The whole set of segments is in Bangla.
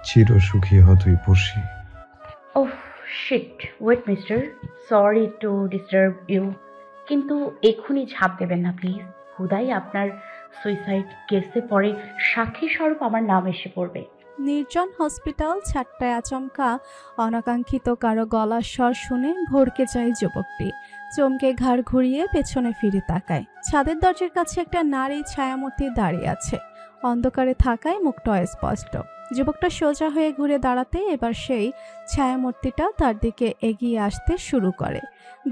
চিরসুখী হ তুই পড়শি। Oh shit, wait mister, sorry to disturb you, কিন্তু এক্ষুনি ঝাঁপ দেবেন না প্লিজ। হুদাই আপনার সুইসাইড কেসে পরে সাক্ষী স্বরূপ আমার নাম এসে পড়বে। নির্জন হসপিটাল ছাট্টায় আচমকা অনাকাঙ্ক্ষিত কারো গলার স্বর শুনে ভড়কে যায় যুবকটি। চমকে ঘাড় ঘুরিয়ে পেছনে ফিরে তাকায়। ছাদের দরজার কাছে একটা নারী ছায়ামূর্তি দাঁড়িয়ে আছে। অন্ধকারে থাকায় মুখটা অস্পষ্ট। যুবকটা সোজা হয়ে ঘুরে দাঁড়াতে এবার সেই ছায়ামূর্তিটা তার দিকে এগিয়ে আসতে শুরু করে।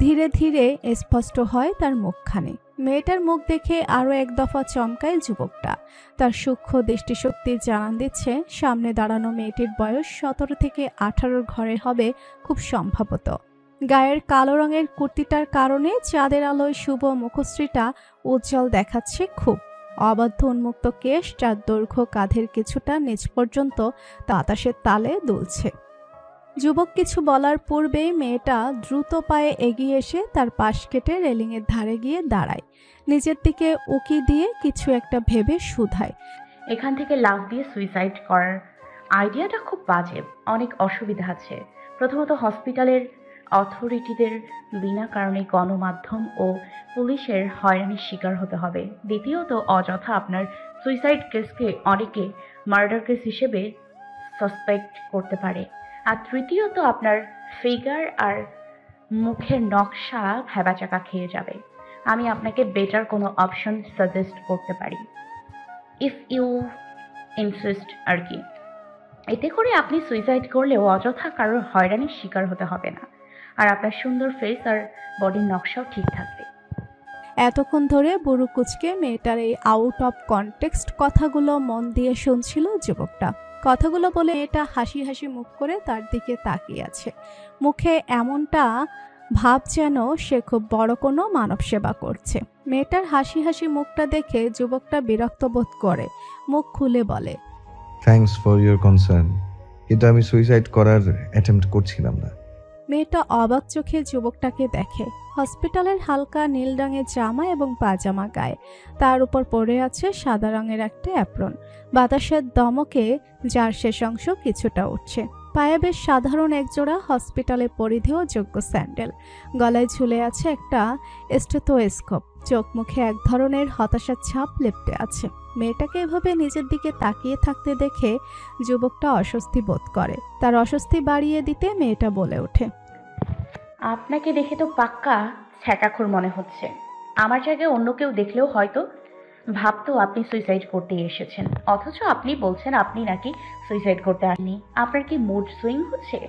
ধীরে ধীরে স্পষ্ট হয় তার মুখখানি। মেয়েটার মুখ দেখে আরও এক দফা চমকায় যুবকটা। তার সূক্ষ্ম দৃষ্টিশক্তি জানান দিচ্ছে সামনে দাঁড়ানো মেয়েটির বয়স 17 থেকে 18 ঘরে হবে খুব সম্ভবত। গায়ের কালো রঙের কুর্তিটার কারণে চাঁদের আলোয় শুভ মুখশ্রীটা উজ্জ্বল দেখাচ্ছে খুব। অবাধ্য উন্মুক্ত কেশ, যার দৈর্ঘ্য কাঁধের কিছুটা নিচ পর্যন্ত বাতাসের তালে দুলছে। যুবক কিছু বলার পূর্বেই মেয়েটা দ্রুত পায়ে এগিয়ে এসে তার পাশ কেটে রেলিংয়ের ধারে গিয়ে দাঁড়ায়। নিজের দিকে উকি দিয়ে কিছু একটা ভেবে শুধায়। এখান থেকে লাফ দিয়ে সুইসাইড করার আইডিয়াটা খুব বাজে। অনেক অসুবিধা আছে। প্রথমত, হসপিটালের অথরিটিদের বিনা কারণে গণমাধ্যম ও পুলিশের হয়রানির শিকার হতে হবে। দ্বিতীয়ত, অযথা আপনার সুইসাইড কেসকে অনেকে মার্ডার কেস হিসেবে সাসপেক্ট করতে পারে। আর তৃতীয়ত, আপনার ফিগার আর মুখের নকশা ভ্যাবাচাকা খেয়ে যাবে। আমি আপনাকে বেটার কোনো অপশন সাজেস্ট করতে পারি, ইফ ইউ ইনসিস্ট আর কি। এতে করে আপনি সুইসাইড করলেও অযথা কারোর হয়রানির শিকার হতে হবে না, আর আপনার সুন্দর ফেস আর বডির নকশাও ঠিক থাকবে। এতক্ষণ ধরে বুড়ো কুচকে মেয়েটার এই আউট অফ কনটেক্সট কথাগুলো মন দিয়ে শুনছিল যুবকটা। কথাগুলো বলে মেয়েটা হাসি হাসি মুখ করে তার দিকে তাকিয়ে আছে। মুখে এমনটা ভাব যেন সে খুব বড় কোনো মানব সেবা করছে। মেয়েটার হাসি হাসি মুখটা দেখে যুবকটা বিরক্ত বোধ করে মুখ খুলে বলে, থ্যাঙ্কস ফর ইউর কনসার্ন, কিন্তু আমি সুইসাইড করার অ্যাটেম্প্ট করছিলাম না। মেয়েটা অবাক চোখে যুবকটাকে দেখে। হসপিটালের হালকা নীল রঙের জামা এবং পাজামা গায়ে, তার উপর পরে আছে সাদা রঙের একটা অ্যাপ্রন। বাতাসের দমকে যার শেষ অংশ কিছুটা উঠছে। পায়ে বেশ সাধারণ একজোড়া হসপিটালে পরিধেয় যোগ্য স্যান্ডেল। গলায় ঝুলে আছে একটা স্টেথোস্কোপ। চোখ মুখে এক ধরনের হতাশার ছাপ লেপ্টে আছে। মেয়েটাকে এভাবে নিজের দিকে তাকিয়ে থাকতে দেখে যুবকটা অস্বস্তি বোধ করে। তার অস্বস্তি বাড়িয়ে দিতে মেয়েটা বলে ওঠে, আপনাকে দেখে তো পাক্কা ছ্যাঁকাখোর মনে হচ্ছে। আমার জায়গায় অন্য কেউ দেখলেও হয়তো ভাবতো আপনি সুইসাইড করতে এসেছেন, অথচ আপনি বলছেন আপনি নাকি সুইসাইড করতে আসেননি। আপনার কি মুড সুইং হচ্ছে?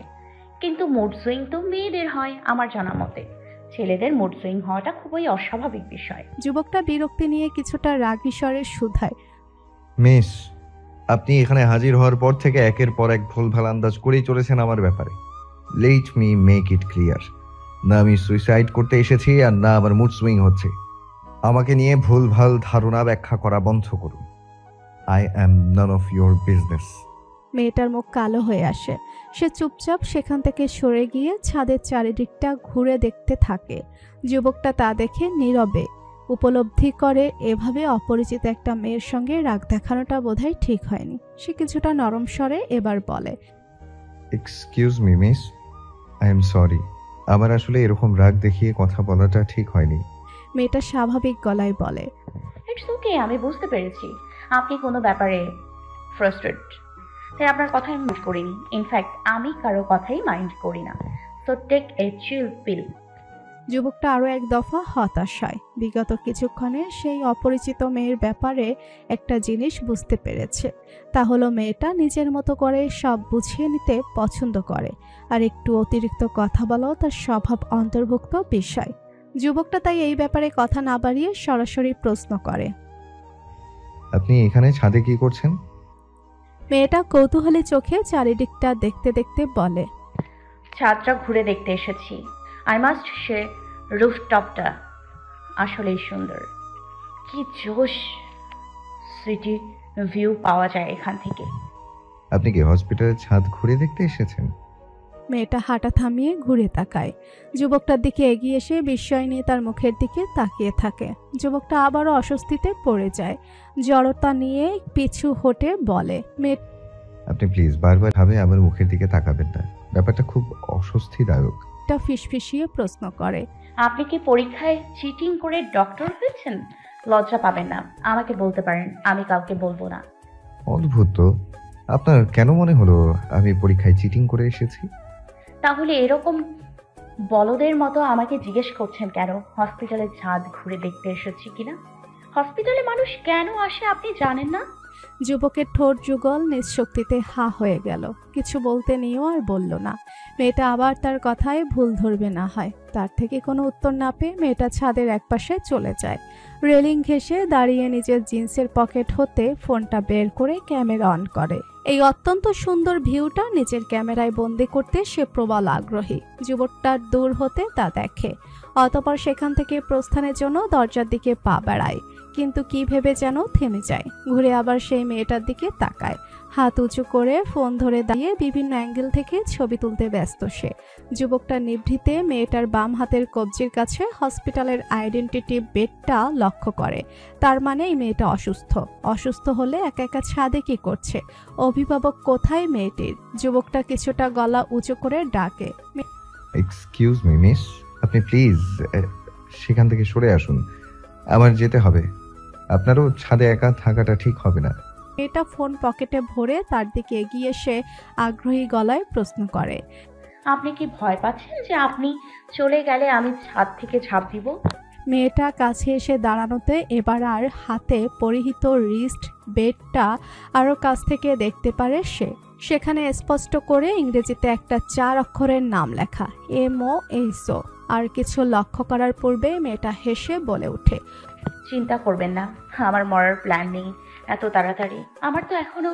কিন্তু মুড সুইং তো মেয়েদের হয় আমার জানা মতে। ছেলেদের মুড সুইং হওয়াটা খুবই অস্বাভাবিক বিষয়। যুবকটা বিরক্তি নিয়ে কিছুটা রাগী স্বরে শুধায়, মিস, আপনি এখানে হাজির হওয়ার পর থেকে একের পর এক ভুলভাল আন্দাজ করেই চলেছেন আমার ব্যাপারে। Let me make it clear, না আমি সুইসাইড করতে এসেছি আর না আমার মুড সুইং হচ্ছে। আমাকে নিয়ে ভুলভাল ধারণা ব্যাখ্যা করা বন্ধ করুন। I am none of your business. মেয়েটার মুখ কালো হয়ে আসে। সে চুপচাপ সেখান থেকে সরে গিয়ে ছাদের চারিদিকটা ঘুরে দেখতে থাকে। যুবকটা তা দেখে নীরবে উপলব্ধি করে এভাবে অপরিচিত একটা মেয়ের সঙ্গে রাগ দেখানোটা বোধহয় ঠিক হয়নি। সে কিছুটা নরম স্বরে এবার বলে, excuse me miss, I am sorry. আমার আসলে এরকম রাগ দেখিয়ে কথা বলাটা ঠিক হয়নি। মেয়েটা স্বাভাবিক গলায় বলে, ইটস ওকে, আমি বুঝতে পেরেছি আপনি কোনো ব্যাপারে ফ্রাস্ট্রেট, তাই আপনার কথা আমি মাইন্ড করিনি। ইনফ্যাক্ট আমি কারো কথাই মাইন্ড করি না, সো টেক এ চিল পিল। যুবকটা আরও এক দফা হতাশ হয়। বিগত কিছুক্ষণে সেই অপরিচিত মেয়ের ব্যাপারে একটা জিনিস বুঝতে পেরেছে, তা হলো মেয়েটা নিজের মতো করে সব বুঝিয়ে নিতে পছন্দ করে, আর একটু অতিরিক্ত কথা বলাও তার স্বভাব অন্তর্ভুক্ত বিষয়। যুবকটা তাই এই ব্যাপারে কথা না বাড়িয়ে সরাসরি প্রশ্ন করে, আপনি এখানে ছাদে কি করছেন? মেয়েটা কৌতূহলী চোখে চারিদিকটা দেখতে দেখতে বলে, ছাদটা ঘুরে দেখতে এসেছি। আই মাস্ট সে রুফটপটা আসলেই সুন্দর। কি জোশ সিটি ভিউ পাওয়া যায় এখান থেকে। আপনি কি হসপিটালের ছাদ ঘুরে দেখতে এসেছেন? মেয়েটা হাঁটা থামিয়ে ঘুরে তাকায়। যুবকটার দিকে এগিয়ে এসে বিস্ময় নিয়ে তার মুখের দিকে তাকিয়ে থাকে। যুবকটা আবারও অস্বস্তিতে পড়ে যায়। জড়তা নিয়ে পিছু হটে বলে, আপনি প্লিজ বারবার ভাবে আমার মুখের দিকে তাকাবেন না। ব্যাপারটা খুব অস্বস্তিদায়ক। টা ফিসফিসিয়ে প্রশ্ন করে। আপনি কি পরীক্ষায় চিটিং করে ডক্টর হয়েছেন? লজ্জা পাবেন না, আমাকে বলতে পারেন, আমি কাউকে বলবো না। অদ্ভুত তো, আপনার কেন মনে হলো আমি পরীক্ষায় চিটিং করে এসেছি? তাহলে এরকম বলদের মতো আমাকে জিজ্ঞেস করছেন কেন হসপিটালের ছাদ ঘুরে দেখতে এসেছি কিনা? হসপিটালে মানুষ কেন আসে আপনি জানেন না? যুবকের ঠোঁট যুগল নিঃশক্তিতে হা হয়ে গেল। কিছু বলতে নিয়েও আর বলল না। মেয়েটা আবার তার কথায় ভুল ধরবে না হয়। তার থেকে কোনো উত্তর না পেয়ে মেয়েটা ছাদের একপাশে চলে যায়। রেলিং ঘেঁষে দাঁড়িয়ে নিজের জিন্সের পকেট হতে ফোনটা বের করে ক্যামেরা অন করে। এই অত্যন্ত সুন্দর ভিউটা নিজের ক্যামেরায় বন্দি করতে সে প্রবল আগ্রহী। যুবকটার দূর হতে তা দেখে, অতঃপর সেখান থেকে প্রস্থানের জন্য দরজার দিকে পা বাড়ায়, কিন্তু কি ভেবে যেন থেমে যায়। ঘুরে আবার সেই মেয়েটার দিকে তাকায়। হাত উঁচু করে ফোন ধরে দাঁড়িয়ে বিভিন্ন অ্যাঙ্গেল থেকে ছবি তুলতে ব্যস্ত সে। যুবকটা নিভৃতে মেয়েটার বাম হাতের কবজির কাছে হসপিটালের আইডেন্টিটি বেডটা লক্ষ্য করে। তার মানে এই মেয়েটা অসুস্থ। অসুস্থ হলে একা একা ছাদে কি করছে? অভিভাবক কোথায় মেয়েটির? যুবকটা কিছুটা গলা উঁচু করে ডাকে। এক্সকিউজ মি মিস, আপনি প্লিজ সেখান থেকে সরে আসুন, আমার যেতে হবে। আপনারও ছাদে একা থাকাটা ঠিক হবে না। মেয়েটা ফোন পকেটে ভরে তার দিকে এগিয়ে এসে আগ্রহী গলায় প্রশ্ন করে। আপনি কি ভয় পাচ্ছেন যে আপনি চলে গেলে আমি ছাদ থেকে ঝাঁপ দিব? মেয়েটা কাছে এসে দাঁড়ানোতে এবার আর হাতে পরিহিত রিস্ট বেডটা আরও কাছ থেকে দেখতে পারে সে। সেখানে স্পষ্ট করে ইংরেজিতে একটা 4 অক্ষরের নাম লেখা, MOSO। আর কিছু লক্ষ্য করার পূর্বে মেয়েটা হেসে বলে ওঠে, চিন্তা করবেন না, আমার মরার প্ল্যান নেই এত তাড়াতাড়ি। আমার তো এখনো।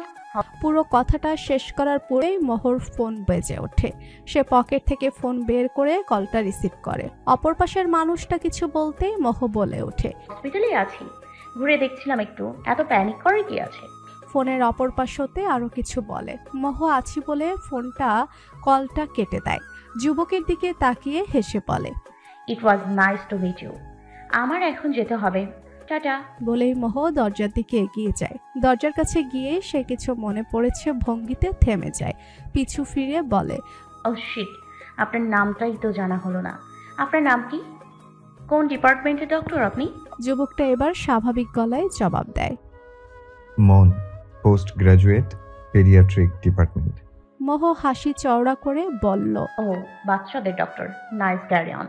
পুরো কথাটা শেষ করার পরেই মোহর ফোন বেজে ওঠে। সে পকেট থেকে ফোন বের করে কলটা রিসিভ করে। অপর পাশের মানুষটা কিছু বলতেই মোহ বলে ওঠে, হসপিটালে আছি, ঘুরে দেখছিলাম একটু। এত প্যানিক করে কি আছে? ফোনের অপর পাশ হতে আরো কিছু বলে। মোহ আছি বলে কলটা কেটে দেয়। যুবকের দিকে তাকিয়ে হেসে বলে, it was nice to meet you. আমার এখন যেতে হবে, টাটা। বলেই মোহ দরজার দিকে এগিয়ে যায়। দরজার কাছে গিয়ে সে কিছু মনে পড়েছে ভঙ্গিতে থেমে যায়। পিছু ফিরে বলে, ও শিট, আপনার নামটাই তো জানা হলো না। আপনার নাম কি? কোন ডিপার্টমেন্টের ডক্টর আপনি? যুবকটা এবার স্বাভাবিক গলায় জবাব দেয়, মন, পোস্ট গ্রাজুয়েট, পেডিয়াট্রিক ডিপার্টমেন্ট। মোহ হাসি চওড়া করে বলল। ও, বাচ্চাদের ডক্টর। Nice, carry on.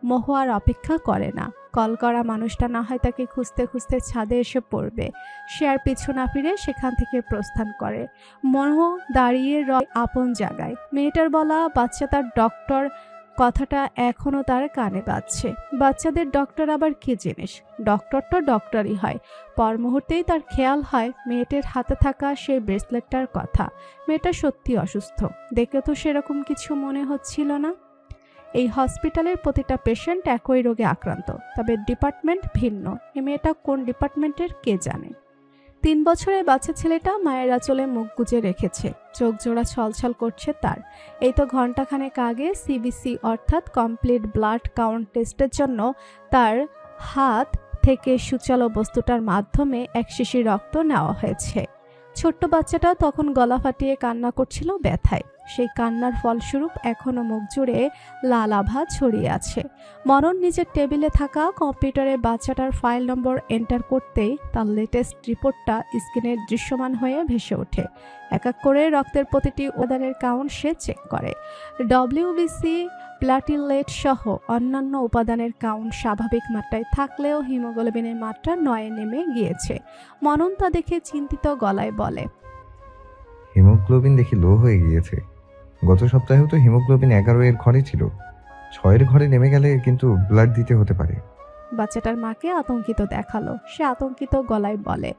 মোহ আর অপেক্ষা করে না। কল করা মানুষটা না হয় তাকে খুঁজতে খুঁজতে ছাদে এসে পড়বে। সে আর পিছু না ফিরে সেখান থেকে প্রস্থান করে। মোহ দাঁড়িয়ে রয় আপন জায়গায়। মেয়েটার বলা বাচ্চা তার ডক্টর কথাটা এখনো তার কানে বাজছে। বাচ্চাদের ডক্টর আবার কি জিনিস? ডক্টর তো ডক্টরই হয়। পর মুহূর্তেই তার খেয়াল হয় মেয়েটার হাতে থাকা সেই ব্রেসলেটটার কথা। মেয়েটা সত্যি অসুস্থ, দেখে তো সেরকম কিছু মনে হচ্ছিল না। এই হসপিটালের প্রতিটা পেশেন্ট একই রোগে আক্রান্ত, তবে ডিপার্টমেন্ট ভিন্ন। এ মেয়েটা কোন ডিপার্টমেন্টের কে জানে। 3 বছরের বাচ্চা ছেলেটা মায়ের আঁচলে মুখ গুজে রেখেছে। চোখ জোড়া ছলছল করছে তার। এই তো ঘন্টাখানেক আগে সিবিসি অর্থাৎ কমপ্লিট ব্লাড কাউন্ট টেস্টের জন্য তার হাত থেকে সূচালো বস্তুটার মাধ্যমে এক শিশি রক্ত নেওয়া হয়েছে। ছোট্ট বাচ্চাটা তখন গলা ফাটিয়ে কান্না করছিল ব্যথায়। সেই কান্নার ফলস্বরূপ এখনো মুখ জুড়ে লাল আভা ছড়িয়ে আছে। মনন নিজের টেবিলে থাকা কম্পিউটারে বাচ্চাটার ফাইল নম্বর এন্টার করতেই তার লেটেস্ট রিপোর্টটা স্ক্রিনে দৃশ্যমান হয়ে ভেসে ওঠে। এক এক করে রক্তের প্রতিটি উপাদানের কাউন্ট সে চেক করে। ডব্লিউবিসি, প্লাটিলেট সহ অন্যান্য উপাদানের কাউন্ট স্বাভাবিক মাত্রায় থাকলেও হিমোগ্লোবিনের মাত্রা 9-এ নেমে গিয়েছে। মনন তা দেখে চিন্তিত গলায় বলে, হিমোগ্লোবিন দেখি লো হয়ে গিয়েছে। গত সপ্তাহেও তো হিমোগ্লোবিন 11 এর ঘরে ছিল, 6 এর ঘরে নেমে গেলে কিন্তু ব্লাড দিতে হতে পারে। বাচ্চাটার মাকে আতঙ্কিত দেখালো। সে আতঙ্কিত গলায় বলে,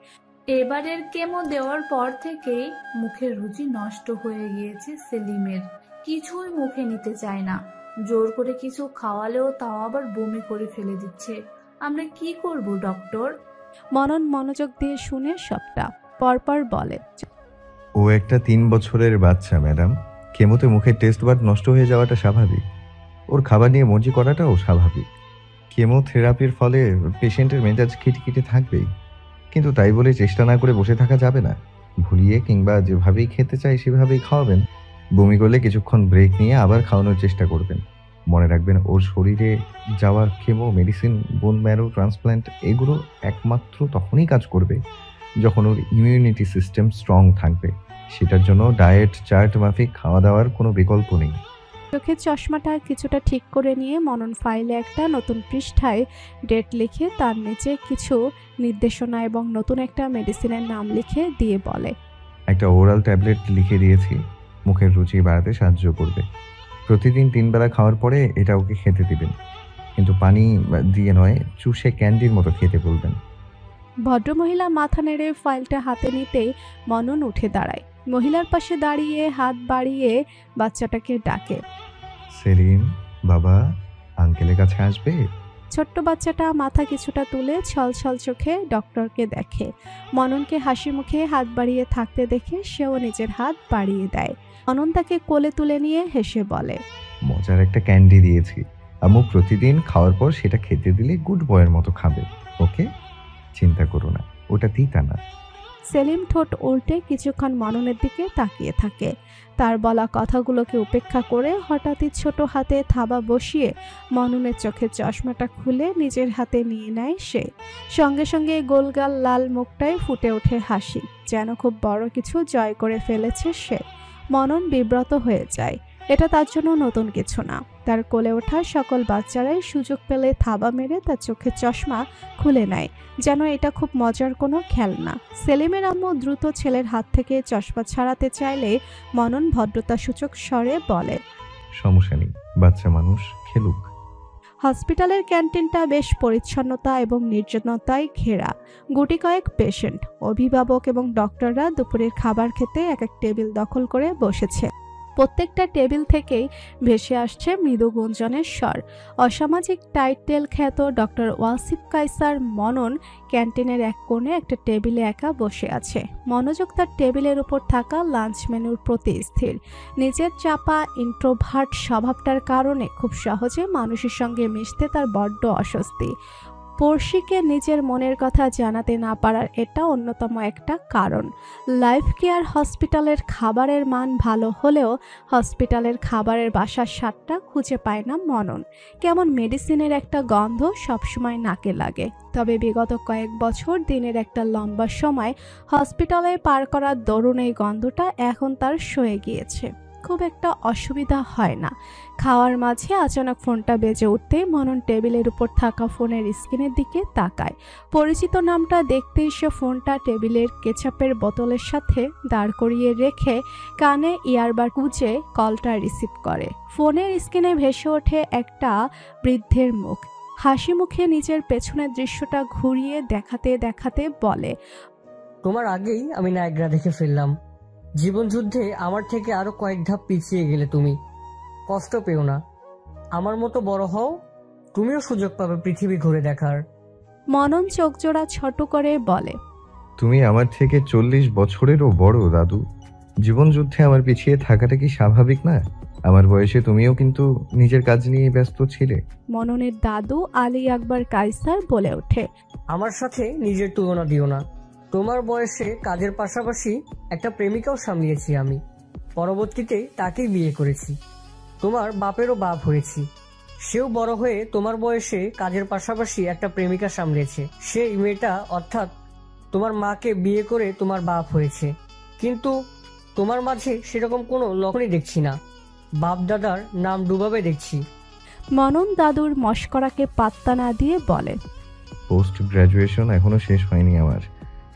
এবারের কেমো দেওয়ার পর থেকেই মুখের রুচি নষ্ট হয়ে গিয়েছে সেলিমের। কিছুই মুখে নিতে চায় না। জোর করে কিছু খাওয়ালেও তাও আবার বমি করে ফেলে দিচ্ছে। আমরা কি করব ডক্টর? মনন মনোযোগ দিয়ে শুনে সবটা। পরপর বলে, ও একটা 3 বছরের বাচ্চা ম্যাডাম। কেমোতে মুখের টেস্ট বাড নষ্ট হয়ে যাওয়াটা স্বাভাবিক। ওর খাবার নিয়ে মর্জি করাটাও স্বাভাবিক। কেমোথেরাপির ফলে পেশেন্টের মেজাজ খিটখিটে থাকবেই, কিন্তু তাই বলে চেষ্টা না করে বসে থাকা যাবে না। ভুলিয়ে কিংবা যেভাবেই খেতে চাই সেভাবেই খাওয়াবেন। বমি করলে কিছুক্ষণ ব্রেক নিয়ে আবার খাওয়ানোর চেষ্টা করবেন। মনে রাখবেন, ওর শরীরে যাওয়া chemo, medicine, bone marrow transplant এগুলো একমাত্র তখনই কাজ করবে যখন ওর ইমিউনিটি সিস্টেম স্ট্রং থাকবে। সেটার জন্য ডায়েট চার্ট মাফিক খাওয়া দাওয়ার কোনো বিকল্প নেই। চোখের চশমাটা কিছুটা ঠিক করে নিয়ে মনন ফাইলে একটা নতুন পৃষ্ঠায় ডেট লিখে তার নিচে কিছু নির্দেশনা এবং নতুন একটা মেডিসিনের নাম লিখে দিয়ে বলে, একটা ওরাল ট্যাবলেট লিখে দিয়েছি, মুখের রুচি বাড়াতে সাহায্য করবে। প্রতিদিন 3 বেলা খাওয়ার পরে এটা ওকে খেতে দিবেন, কিন্তু পানি দিয়ে নয়, চুষে ক্যান্ডির মতো খেতে বলবেন। ভদ্রমহিলা মাথা নেড়ে ফাইলটা হাতে নিতেই মনন উঠে দাঁড়ায়। মহিলার পাশে দাঁড়িয়ে হাত বাড়িয়ে বাচ্চাটাকে ডাকে। সেলিম, বাবা, আঙ্কেলের কাছে আসবে? ছোট্ট বাচ্চাটা মাথা কিছুটা তুলে ছলছল চোখে ডক্টরকে দেখে। মননকে হাসি মুখে হাত বাড়িয়ে থাকতে দেখে সেও নিজের হাত বাড়িয়ে দেয়। মনন তাকে কোলে তুলে নিয়ে হেসে বলে, মজার একটা ক্যান্ডি দিয়েছি আম্মু, প্রতিদিন খাওয়ার পর সেটা খেতে দিলে গুড বয়ের মতো খাবে। ওকে, চিন্তা করো না, ওটা তিতা না। সেলিম ঠোঁট উল্টে কিছুক্ষণ মননের দিকে তাকিয়ে থাকে। তার বলা কথাগুলোকে উপেক্ষা করে হঠাৎই ছোট হাতে থাবা বসিয়ে মননের চোখের চশমাটা খুলে নিজের হাতে নিয়ে নেয় সে। সঙ্গে সঙ্গে গোলগাল লাল মুখটায় ফুটে ওঠে হাসি, যেন খুব বড় কিছু জয় করে ফেলেছে সে। মনন বিব্রত হয়ে যায়। এটা তার জন্য নতুন কিছু না। তার কোলে ওঠা সকল বাচ্চারাই সুযোগ পেলে থাবা মেরে তার চোখের চশমা খুলে নেয়, যেন এটা খুব মজার কোনো খেলনা। সেলিমের আম্মু দ্রুত ছেলের হাত থেকে চশমা ছাড়াতে চাইলে মনন ভদ্রতাসূচক স্বরে বলে, সমস্যা নেই, বাচ্চা মানুষ, খেলুক। হসপিটালের ক্যান্টিনটা বেশ পরিচ্ছন্নতা এবং নির্জনতায় ঘেরা। গুটি কয়েক পেশেন্ট, অভিভাবক এবং ডক্টররা দুপুরের খাবার খেতে এক এক টেবিল দখল করে বসেছে। প্রত্যেকটা টেবিল থেকেই ভেসে আসছে মৃদু গুঞ্জনের স্বর। অসামাজিক টাইটেল খ্যাত ডক্টর ওয়াসিফ কায়সার মনন ক্যান্টিনের এক কোণে একটা টেবিলে একা বসে আছে। মনোযোগ তার টেবিলের উপর থাকা লাঞ্চ মেনুর প্রতি স্থির। নিজের চাপা ইন্ট্রোভার্ট স্বভাবটার কারণে খুব সহজে মানুষের সঙ্গে মিশতে তার বড্ড অস্বস্তি। পড়শিকে নিজের মনের কথা জানাতে না পারার এটা অন্যতম একটা কারণ। লাইফ কেয়ার হসপিটালের খাবারের মান ভালো হলেও হসপিটালের খাবারের বাসার স্বাদটা খুঁজে পায় না মনন। কেমন মেডিসিনের একটা গন্ধ সবসময় নাকে লাগে। তবে বিগত কয়েক বছর দিনের একটা লম্বা সময় হসপিটালে পার করার দরুন এই গন্ধটা এখন তার সয়ে গিয়েছে। খুব একটা অসুবিধা হয় না। খাওয়ার মাঝে আচানক ফোনটা বেজে উঠতেই মনন টেবিলের উপর থাকা ফোনের স্ক্রিনের দিকে তাকায়। পরিচিত নামটা দেখতেই সে ফোনটা টেবিলের কেচাপের বোতলের সাথে দাঁড় করিয়ে রেখে কানে ইয়ারবাড গুঁজে কলটা রিসিভ করে। ফোনের স্ক্রিনে ভেসে ওঠে একটা বৃদ্ধের মুখ। হাসি মুখে নিজের পেছনের দৃশ্যটা ঘুরিয়ে দেখাতে দেখাতে বলে, তোমার আগেই আমি নায়গ্রা দেখে ফেললাম। জীবন যুদ্ধে আমার থেকে আরো কয়েক ধাপ পিছিয়ে গেলে তুমি। কষ্ট পেও না, আমার মতো বড় হও, তুমিও সুযোগ পাবে পৃথিবী ঘুরে দেখার। মনন চোখ জোড়া ছোট করে বলে, তুমি আমার থেকে 40 বছরেরও বড় দাদু। জীবন যুদ্ধে আমার পিছিয়ে থাকাটা কি স্বাভাবিক না? আমার বয়সে তুমিও কিন্তু নিজের কাজ নিয়ে ব্যস্ত ছিলে। মননের দাদু আলী আকবর কায়সার বলে ওঠে, আমার সাথে নিজের তুলনা দিও না। তোমার বয়সে কাজের পাশাপাশি একটা প্রেমিকাও সামলিয়েছি আমি। পরবর্তীতে তাকেই বিয়ে করেছি। তোমার বাপেরও বাপ হয়েছি। সেও বড় হয়ে তোমার বয়সে কাজের পাশাপাশি একটা প্রেমিকা সামলেছে। সেই মেয়েটা অর্থাৎ তোমার মাকে বিয়ে করে তোমার বাপ হয়েছে। কিন্তু তোমার মাঝে সেরকম কোনো লক্ষণই দেখছি না। বাপ দাদার নাম ডুবাবে দেখছি। মনন দাদুর মশকরাকে পাত্তা না দিয়ে বলে, পোস্ট গ্রাজুয়েশন এখনো শেষ হয়নি আমার।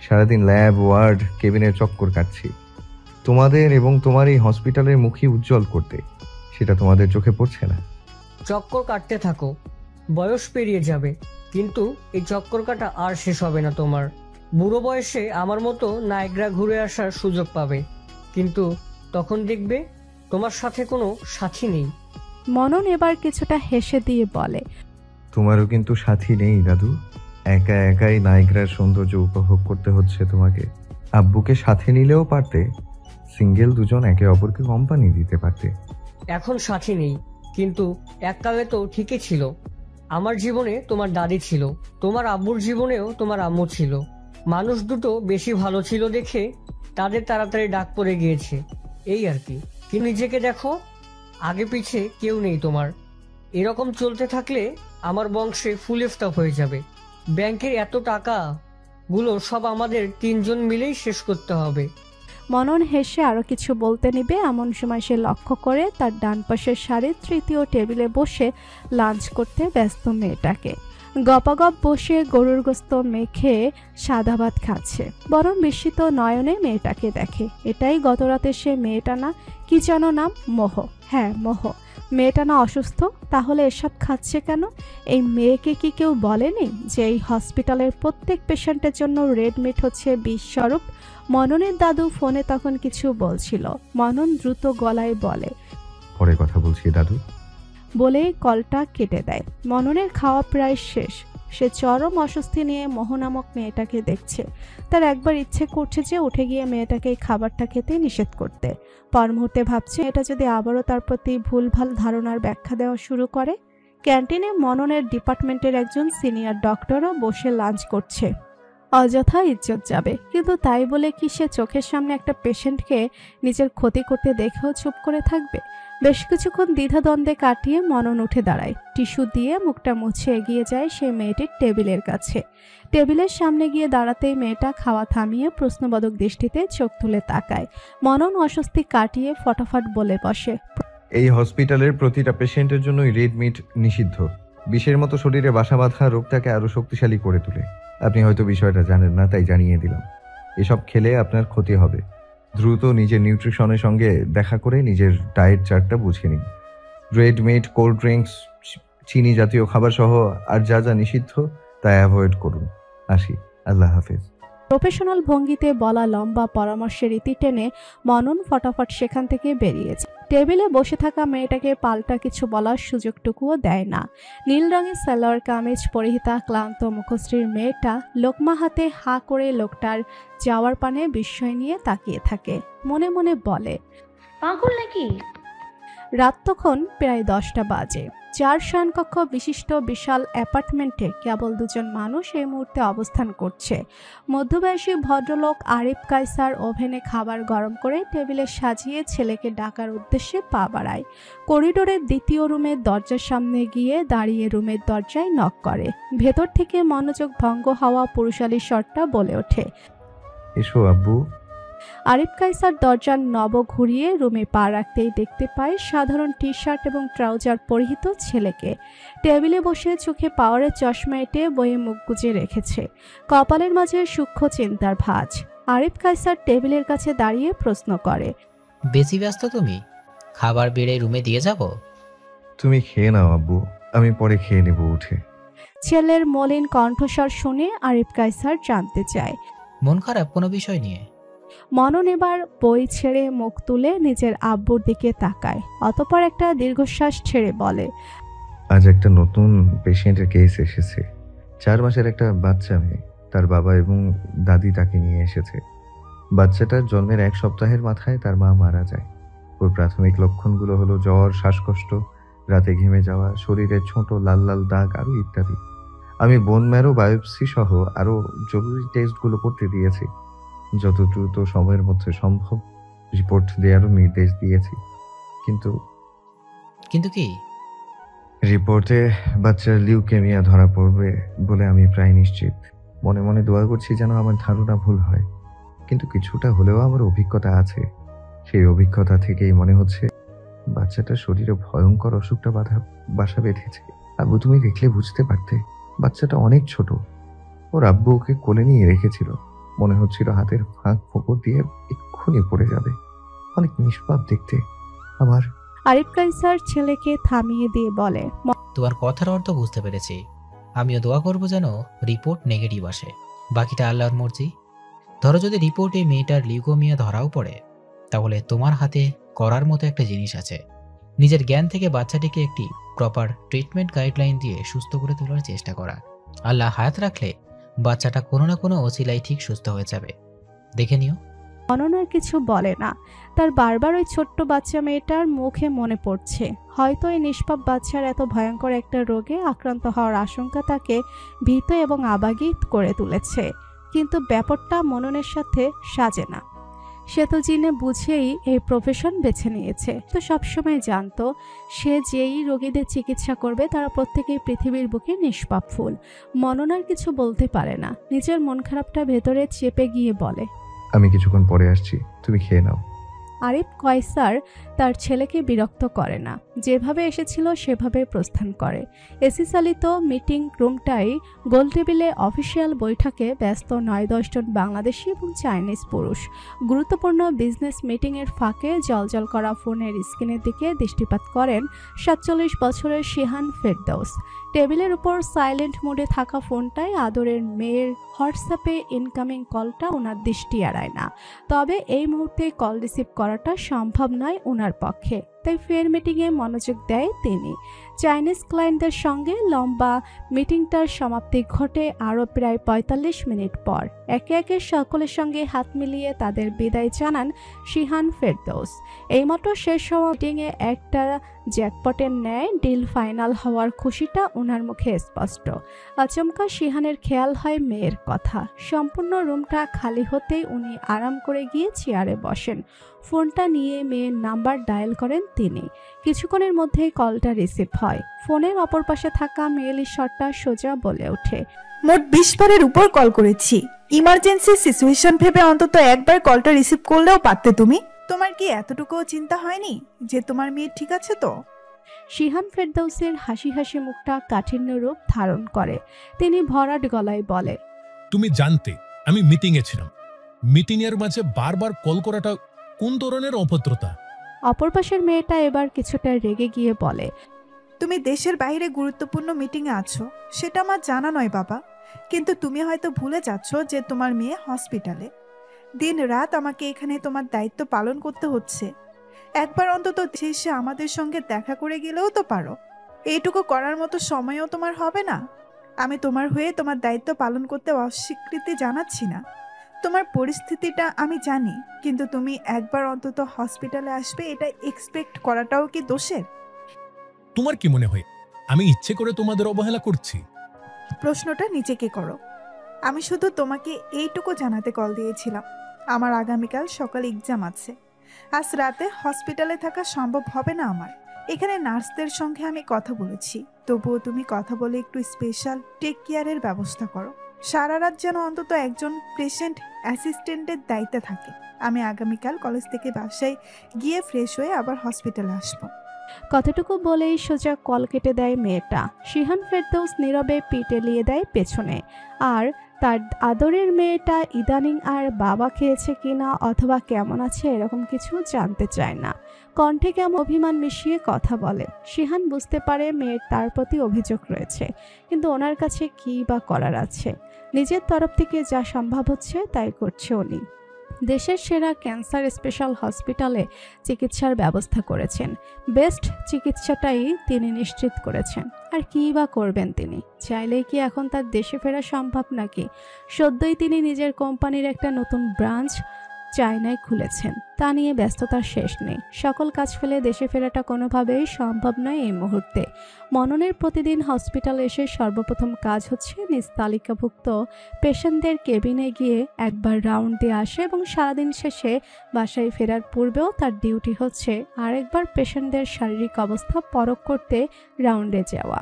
সারাদিন ল্যাব, ওয়ার্ড, কেবিনের চক্কর কাটছি তোমাদের এবং তোমার এই হসপিটালের মুখী উজ্জ্বল করতে। সেটা তোমাদের চোখে পড়ছে না? চক্কর কাটতে থাকো, বয়স পেরিয়ে যাবে, কিন্তু এই চক্কর কাটা আর শেষ হবে না তোমার। বুড়ো বয়সে আমার মতো নায়গ্রা ঘুরে আসার সুযোগ পাবে, কিন্তু তখন দেখবে তোমার সাথে কোনো সাথী নেই। মনন এবার কিছুটা হেসে দিয়ে বলে, তোমারও কিন্তু সাথী নেই দাদু। একা একাই নায়গ্রার সৌন্দর্য উপভোগ করতে হচ্ছে তোমাকে। আব্বুকে সাথে নিলেও পারতে, সিঙ্গেল দুজন একে অপরকে কোম্পানি দিতে পারতে। এখন সাথী নেই, কিন্তু এককালে তো ঠিকই ছিল। আমার জীবনে তোমার দাদি ছিল, তোমার আব্বুর জীবনেও তোমার আম্মু ছিল। মানুষ দুটো বেশি ভালো ছিল দেখে তাদের তাড়াতাড়ি ডাক পড়ে গিয়েছে, এই আর কি। কিন্তু নিজেকে দেখো, আগে পিছে কেউ নেই তোমার। এরকম চলতে থাকলে আমার বংশে ফুল স্টপ হয়ে যাবে। ব্যাংকের এত টাকা গুলো সব আমাদের 3 জন মিলেই শেষ করতে হবে। মনন হেসে আরো কিছু বলতে নিবে এমন সময় সে লক্ষ্য করে তার ডান পাশের সারির তৃতীয় টেবিলে বসে লাঞ্চ করতে ব্যস্ত মেয়েটাকে। গপাগপ বসে গরুর গোস্ত মেখে সাদা ভাত খাচ্ছে। বরং বিস্মিত নয়নে মেয়েটাকে দেখে। এটাই গতরাতে সে মেয়েটা না? কি যেন নাম? মোহ। হ্যাঁ, মোহ। মেয়েটা না অসুস্থ? তাহলে এসব খাচ্ছে কেন? এই মেয়েকে কি কেউ বলেনি যে এই হসপিটালের প্রত্যেক পেশেন্টের জন্য রেড মিট হচ্ছে বিষস্বরূপ? মননের দাদু ফোনে তখন কিছু বলছিল। মনন দ্রুত গলায় বলে, পরে কথা বলছি দাদু। বলেই কলটা কেটে দেয়। মননের খাওয়া প্রায় শেষ। সে চরম অস্বস্তি নিয়ে মোহ নামক মেয়েটাকে দেখছে। তার একবার ইচ্ছে করছে যে উঠে গিয়ে মেয়েটাকে এই খাবারটা খেতে নিষেধ করতে। পর মুহূর্তে ভাবছে এটা যদি আবারও তার প্রতি ভুলভাল ধারণার ব্যাখ্যা দেওয়া শুরু করে। ক্যান্টিনে মননের ডিপার্টমেন্টের একজন সিনিয়র ডক্টরও বসে লাঞ্চ করছে। অযথা ইজ্জত যাবে, কিন্তু তাই বলে কি সে চোখের সামনে একটা পেশেন্টকে নিজের ক্ষতি করতে দেখেও চুপ করে থাকবে? বেশ কিছুক্ষণ দ্বিধাদ্বন্দ্বে কাটিয়ে মনন উঠে দাঁড়ায়। টিস্যু দিয়ে মুখটা মুছে এগিয়ে যায় সেই মেয়েটির টেবিলের কাছে। টেবিলের সামনে গিয়ে দাঁড়াতেই মেয়েটা খাওয়া থামিয়ে প্রশ্নবোধক দৃষ্টিতে চোখ তুলে তাকায়। মনন অস্বস্তি কাটিয়ে ফটাফট বলে বসে, এই হসপিটালের প্রতিটা পেশেন্টের জন্যই রেড মিট নিষিদ্ধ। বিষের মতো শরীরে বাসা বাঁধা রোগটাকে আরো শক্তিশালী করে তোলে। আপনি হয়তো বিষয়টা জানেন না, তাই জানিয়ে দিলাম। এসব খেলে আপনার ক্ষতি হবে। দ্রুত নিজের নিউট্রিশনের সঙ্গে দেখা করে নিজের ডায়েট চার্টটা বুঝে নিন। রেড মিট, কোল্ড ড্রিঙ্কস, চিনি জাতীয় খাবার সহ আর যা যা নিষিদ্ধ তা অ্যাভয়েড করুন। আসি, আল্লাহ হাফেজ। প্রফেশনাল ভঙ্গিতে বলা লম্বা পরামর্শের ইতি টেনে মনন ফটাফট সেখান থেকে বেরিয়েছে। টেবিলে বসে থাকা মেয়েটাকে পাল্টা কিছু বলার সুযোগটুকুও দেয় না। নীল রঙের সালোয়ার কামিজ পরিহিতা ক্লান্ত মুখশ্রীর মেয়েটা লোকমা হাতে হা করে লোকটার যাওয়ার পানে বিস্ময় নিয়ে তাকিয়ে থাকে। মনে মনে বলে, পাগল নাকি? রাত তখন প্রায় 10টা বাজে। 4 শয়নকক্ষ বিশিষ্ট বিশাল অ্যাপার্টমেন্টে কেবল 2 জন মানুষ এই মুহূর্তে অবস্থান করছে। মধ্যবয়সী ভদ্রলোক আরিফ কায়সার ওভেনে খাবার গরম করে টেবিলে সাজিয়ে ছেলেকে ডাকার উদ্দেশ্যে পা বাড়ায়। করিডোরের দ্বিতীয় রুমের দরজার সামনে গিয়ে দাঁড়িয়ে রুমের দরজায় নক করে। ভেতর থেকে মনোযোগ ভঙ্গ হওয়া পুরুষালী স্বরটা বলে ওঠে, এসো আব্বু। আরিফ কায়সার দরজার নব ঘুরিয়ে রুমে পা রাখতেই দেখতে পায় সাধারণ টি শার্ট এবং ট্রাউজার পরিহিত ছেলেকে। টেবিলে বসে চোখে পাওয়ারের চশমা এঁটে বইয়ে মুখ গুজে রেখেছে। কপালের মাঝে সূক্ষ্ম চিন্তার ভাঁজ। আরিফ কায়সার টেবিলের কাছে দাঁড়িয়ে প্রশ্ন করে, বেশি ব্যস্ত তুমি? খাবার বেড়ে রুমে দিয়ে যাব? তুমি খেয়ে নাও আব্বু, আমি পরে খেয়ে নেব উঠে। ছেলের মলিন কণ্ঠস্বর শুনে আরিফ কায়সার জানতে চায়, মন খারাপ কোনো বিষয় নিয়ে? মনন এবার বই ছেড়ে মুখ তুলে নিজের আব্বুর দিকে তাকায়। অতঃপর একটা দীর্ঘশ্বাস ছেড়ে বলে, আজ একটা নতুন পেশেন্টের কেস এসেছে। 4 মাসের একটা বাচ্চা মেয়ে। তার বাবা এবং দাদি তাকে নিয়ে এসেছে। বাচ্চাটার জন্মের 1 সপ্তাহের মাথায় তার মা মারা যায়। ওর প্রাথমিক লক্ষণগুলো হলো জ্বর, শ্বাসকষ্ট, রাতে ঘেমে যাওয়া, শরীরে ছোট লাল লাল দাগ আরো ইত্যাদি। আমি বোন ম্যারো বায়োপসি সহ আরো জরুরি টেস্টগুলো করতে দিয়েছি। যত দ্রুত সময়ের মধ্যে সম্ভব রিপোর্ট দেওয়ারও নির্দেশ দিয়েছি। কিন্তু কি? রিপোর্টে বাচ্চার লিউকেমিয়া ধরা পড়বে বলে আমি প্রায় নিশ্চিত। মনে মনে দোয়া করছি যেন আমার ধারণা ভুল হয়, কিন্তু কিছুটা হলেও আমার অভিজ্ঞতা আছে। সেই অভিজ্ঞতা থেকেই মনে হচ্ছে বাচ্চাটার শরীরে ভয়ঙ্কর অসুখটা বাসা বেঁধেছে। আব্বু, তুমি দেখলে বুঝতে পারতে, বাচ্চাটা অনেক ছোট। ওর আব্বু ওকে কোলে নিয়ে রেখেছিল। মনে হচ্ছিল হাতের ফাঁক ফোকর দিয়ে এক্ষুনি পড়ে যাবে। অনেক নিষ্পাপ দেখতে। আমার আরিফ কায়সার ছেলেকে থামিয়ে দিয়ে বলে, তোমার কথার অর্থ বুঝতে পেরেছি। আমিও দোয়া করব যেন রিপোর্ট নেগেটিভ আসে। বাকিটা আল্লাহর মর্জি। ধরো যদি রিপোর্টে মেয়েটার লিউকোমিয়া ধরাও পড়ে, তাহলে তোমার হাতে করার মতো একটা জিনিস আছে। নিজের জ্ঞান থেকে বাচ্চাটিকে একটি প্রপার ট্রিটমেন্ট গাইডলাইন দিয়ে সুস্থ করে তোলার চেষ্টা করা। আল্লাহ হায়াত রাখলে বাচ্চাটা কোনো না কোনো ওসিলায় ঠিক সুস্থ হয়ে যাবে। দেখে নিও। মনন আর কিছু বলে না। তার বারবার ওই ছোট্ট বাচ্চা মেয়েটার মুখে মনে পড়ছে। হয়তো এই নিষ্পাপ বাচ্চার এত ভয়ঙ্কর একটা রোগে আক্রান্ত হওয়ার আশঙ্কা তাকে ভীত এবং আবেগী করে তুলেছে। কিন্তু ব্যাপারটা মননের সাথে সাজে না। সে তো জেনে বুঝেই এই প্রফেশন বেছে নিয়েছে, তো সবসময় জানতো সে যেই রোগীদের চিকিৎসা করবে তারা প্রত্যেকেই পৃথিবীর বুকে নিষ্পাপ ফুল। মনন আর কিছু বলতে পারে না, নিজের মন খারাপটা ভেতরে চেপে গিয়ে বলে, আমি কিছুক্ষণ পরে আসছি, তুমি খেয়ে নাও। আরিফ কয়সার তার ছেলেকে বিরক্ত করে না, যেভাবে এসেছিল সেভাবে প্রস্থান করে। এসি চালিত মিটিং রুমটাই গোল টেবিলে অফিসিয়াল বৈঠকে ব্যস্ত ৯-১০ জন বাংলাদেশি এবং চাইনিজ পুরুষ। গুরুত্বপূর্ণ বিজনেস মিটিংয়ের ফাঁকে জলজল করা ফোনের স্ক্রিনের দিকে দৃষ্টিপাত করেন ৪৭ বছরের শিহান ফেরদৌস। টেবিলের উপর সাইলেন্ট মোডে থাকা ফোনটায় আদরের মেয়ের হোয়াটসঅ্যাপে ইনকামিং কলটা ওনার দৃষ্টি এড়ায় না। তবে এই মুহূর্তে কল রিসিভ করাটা সম্ভব নয় ওনার পক্ষে, তাই ফের মিটিংয়ে মনোযোগ দেয় তিনি। চাইনিজ ক্লায়েন্টদের সঙ্গে লম্বা মিটিংটার সমাপ্তি ঘটে আরও প্রায় ৪৫ মিনিট পর। একে একে সকলের সঙ্গে হাত মিলিয়ে তাদের বিদায় জানান শিহান ফেরদৌস। এইমাত্র শেষ হওয়া মিটিংয়ে একটা জ্যাকপটের ন্যায় ডিল ফাইনাল হওয়ার খুশিটা ওনার মুখে স্পষ্ট। আচমকা শিহানের খেয়াল হয় মেয়ের কথা। সম্পূর্ণ রুমটা খালি হতেই উনি আরাম করে গিয়ে চেয়ারে বসেন। ফোনটা নিয়ে মেয়ের নাম্বার ডায়াল করেন তিনি। কিছুক্ষণের মধ্যেই কলটা রিসিভ হয়। ফোনের অপর পাশে থাকা মেয়ের ঈশ্বরটা সোজা বলে ওঠে, মোট ২০ বারের উপর কল করেছি। ইমার্জেন্সি সিচুয়েশন ভেবে অন্তত একবার কলটা রিসিভ করলেও পারতে তুমি। তোমার কি এতটুকুও চিন্তা হয়নি যে তোমার মেয়ে ঠিক আছে তো? শিহান ফেরদৌসের হাসি হাসি মুখটা কাঠিন্য রূপ ধারণ করে। তিনি ভরাট গলায় বলে, তুমি জানতে আমি মিটিংয়ে ছিলাম। মিটিং এর মাঝে বারবার কল করাটা কোন ধরনের অভদ্রতা? অপর পাশের মেয়েটা এবার কিছুটা রেগে গিয়ে বলে, তুমি দেশের বাইরে গুরুত্বপূর্ণ মিটিংয়ে আছো, সেটা আমার জানা নয় বাবা, কিন্তু তুমি হয়তো ভুলে যাচ্ছ যে তোমার মেয়ে হসপিটালে। দিন রাত আমাকে এখানে তোমার দায়িত্ব পালন করতে হচ্ছে। একবার অন্তত এসে আমাদের সঙ্গে দেখা করে গেলেও তো পারো। এইটুকু করার মতো সময়ও তোমার হবে না। আমি তোমার হয়ে তোমার দায়িত্ব পালন করতে অস্বীকৃতি জানাচ্ছি না। তোমার পরিস্থিতিটা আমি জানি, কিন্তু তুমি একবার অন্তত হসপিটালে আসবে এটা এক্সপেক্ট করাটাও কি দোষের? তোমার কি মনে হয় আমি ইচ্ছে করে তোমাদের অবহেলা করছি? প্রশ্নটা নিজেকে করো। আমি শুধু তোমাকে এইটুকু জানাতে কল দিয়েছিলাম, আমার আগামীকাল সকালে এক্সাম আছে। আজ রাতে হসপিটালে থাকা সম্ভব হবে না আমার। এখানে নার্সদের সঙ্গে আমি কথা বলেছি, তবুও তুমি কথা বলে একটু স্পেশাল টেক কেয়ারের ব্যবস্থা করো। সারা রাত যেন অন্তত একজন পেশেন্ট অ্যাসিস্ট্যান্টের দায়িত্বে থাকে। আমি আগামীকাল কলেজ থেকে বাসায় গিয়ে ফ্রেশ হয়ে আবার হসপিটালে আসবো। কতটুকু বলেই সোজা কল কেটে দেয় মেয়েটা। শিহান ফেরদৌস নীরবে পিঠ এলিয়ে দেয় পেছনে। আর তার আদরের মেয়েটা ইদানিং আর বাবা খেয়েছে কিনা অথবা কেমন আছে এরকম কিছু জানতে চায় না। কণ্ঠে কেমন অভিমান মিশিয়ে কথা বলে। শিহান বুঝতে পারে মেয়ের তার প্রতি অভিযোগ রয়েছে, কিন্তু ওনার কাছে কী বা করার আছে। নিজের তরফ থেকে যা সম্ভব হচ্ছে তাই করছে উনি। দেশের সেরা ক্যান্সার স্পেশাল হসপিটালে চিকিৎসার ব্যবস্থা করেছেন। বেস্ট চিকিৎসাটাই তিনি নিশ্চিত করেছেন। আর কী বা করবেন তিনি? চাইলেই কি এখন তার দেশে ফেরা সম্ভব নাকি? সদ্যই তিনি নিজের কোম্পানির একটা নতুন ব্রাঞ্চ চায়নায় খুলেছেন, তা নিয়ে ব্যস্ততার শেষ নেই। সকল কাজ ফেলে দেশে ফেরাটা কোনোভাবেই সম্ভব নয় এই মুহূর্তে। মননের প্রতিদিন হসপিটালে এসে সর্বপ্রথম কাজ হচ্ছে নিজ তালিকাভুক্ত পেশেন্টদের কেবিনে গিয়ে একবার রাউন্ড দিয়ে আসে এবং সারাদিন শেষে বাসায় ফেরার পূর্বেও তার ডিউটি হচ্ছে আরেকবার পেশেন্টদের শারীরিক অবস্থা পরখ করতে রাউন্ডে যাওয়া।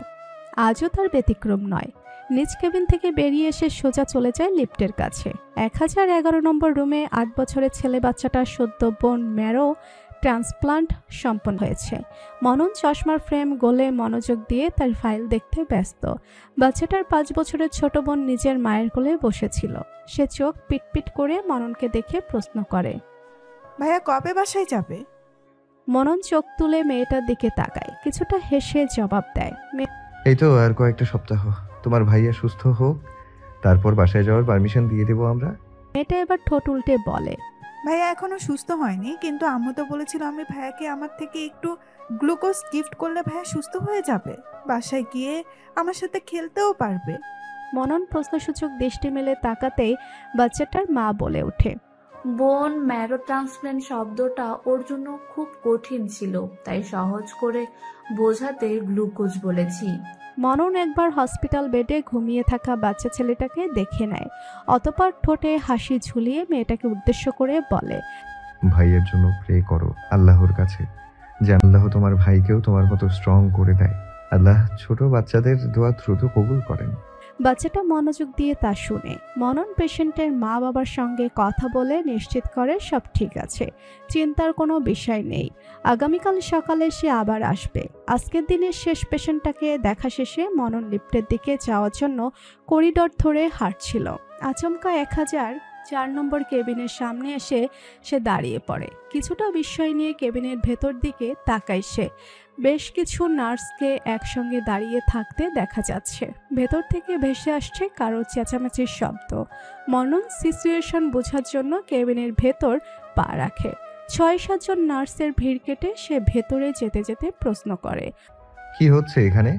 আজও তার ব্যতিক্রম নয়। নিজ কেবিন থেকে বেরিয়ে এসে সোজা চলে যায় লিফটের কাছে। 1011 নম্বর রুমে 8 বছরের ছেলে বাচ্চাটা সদ্য বোন ম্যারো ট্রান্সপ্লান্ট সম্পন্ন হয়েছে। মনন চশমার ফ্রেম গলে মনোযোগ দিয়ে তার ফাইল দেখতে ব্যস্ত। বাচ্চাটার 5 বছরের ছোট বোন নিজের মায়ের কোলে বসেছিল। সে চোখ পিটপিট করে মননকে দেখে প্রশ্ন করে, ভাইয়া কবে বাসায় যাবে? মনন চোখ তুলে মেয়েটার দিকে তাকায়, কিছুটা হেসে জবাব দেয়, এই তো আর কয়েকটা সপ্তাহ, তোমার ভাইয়া সুস্থ হোক, তারপর বাসায় যাওয়ার পারমিশন দিয়ে দেবো আমরা। মেয়েটা এবার ঠোঁট উল্টে বলে, ভাইয়া এখনো সুস্থ হয়নি, কিন্তু আম্মু তো বলেছিল আমি ভাইয়াকে আমার থেকে একটু গ্লুকোজ গিফট করলে ভাইয়া সুস্থ হয়ে যাবে, বাসায় গিয়ে আমার সাথে খেলতেও পারবে। মনন প্রশ্নসূচক দৃষ্টি মেলে তাকাতেই বাচ্চাটার মা বলে ওঠে, বোন ম্যারো ট্রান্সপ্ল্যান্ট শব্দটা ওর জন্য খুব কঠিন ছিল, তাই সহজ করে বোঝাতে গ্লুকোজ বলেছি। মনন একবার হসপিটাল বেডে ঘুমিয়ে থাকা বাচ্চা ছেলেটাকে দেখে নেয়, অতঃপর ঠোঁটে হাসি ঝুলিয়ে মেয়েটাকে উদ্দেশ্য করে বলে, ভাইয়ের জন্য প্রে করো আল্লাহর কাছে, যে আল্লাহ তোমার ভাইকেও তোমার মতো স্ট্রং করে দেয়। আল্লাহ ছোট বাচ্চাদের দোয়া দ্রুত কবুল করেন। বাচ্চাটা মনোযোগ দিয়ে তা শুনে। মনন পেশেন্টের মা বাবার সঙ্গে কথা বলে নিশ্চিত করে সব ঠিক আছে, চিন্তার কোনো বিষয় নেই। আগামীকাল সকালে সে আবার আসবে। আজকের দিনের শেষ পেশেন্টটাকে দেখা শেষে মনন লিফটের দিকে যাওয়ার জন্য করিডোর ধরে হাঁটছিল। আচমকা 1004 নম্বর কেবিনের সামনে এসে সে দাঁড়িয়ে পড়ে। কিছুটা বিস্ময় নিয়ে কেবিনের ভেতর দিকে তাকায় সে। বেশ কিছু নার্সকে একসঙ্গে দাঁড়িয়ে থাকতে দেখা যাচ্ছে। ভেতর থেকে ভেসে আসছে কারো চেঁচামেচির শব্দ। মনন সিচুয়েশন বোঝার জন্য কেবিনের ভেতর পা রাখে। 6-7 জন নার্সের ভিড় কেটে সে ভেতরে যেতে যেতে প্রশ্ন করে, কি হচ্ছে এখানে?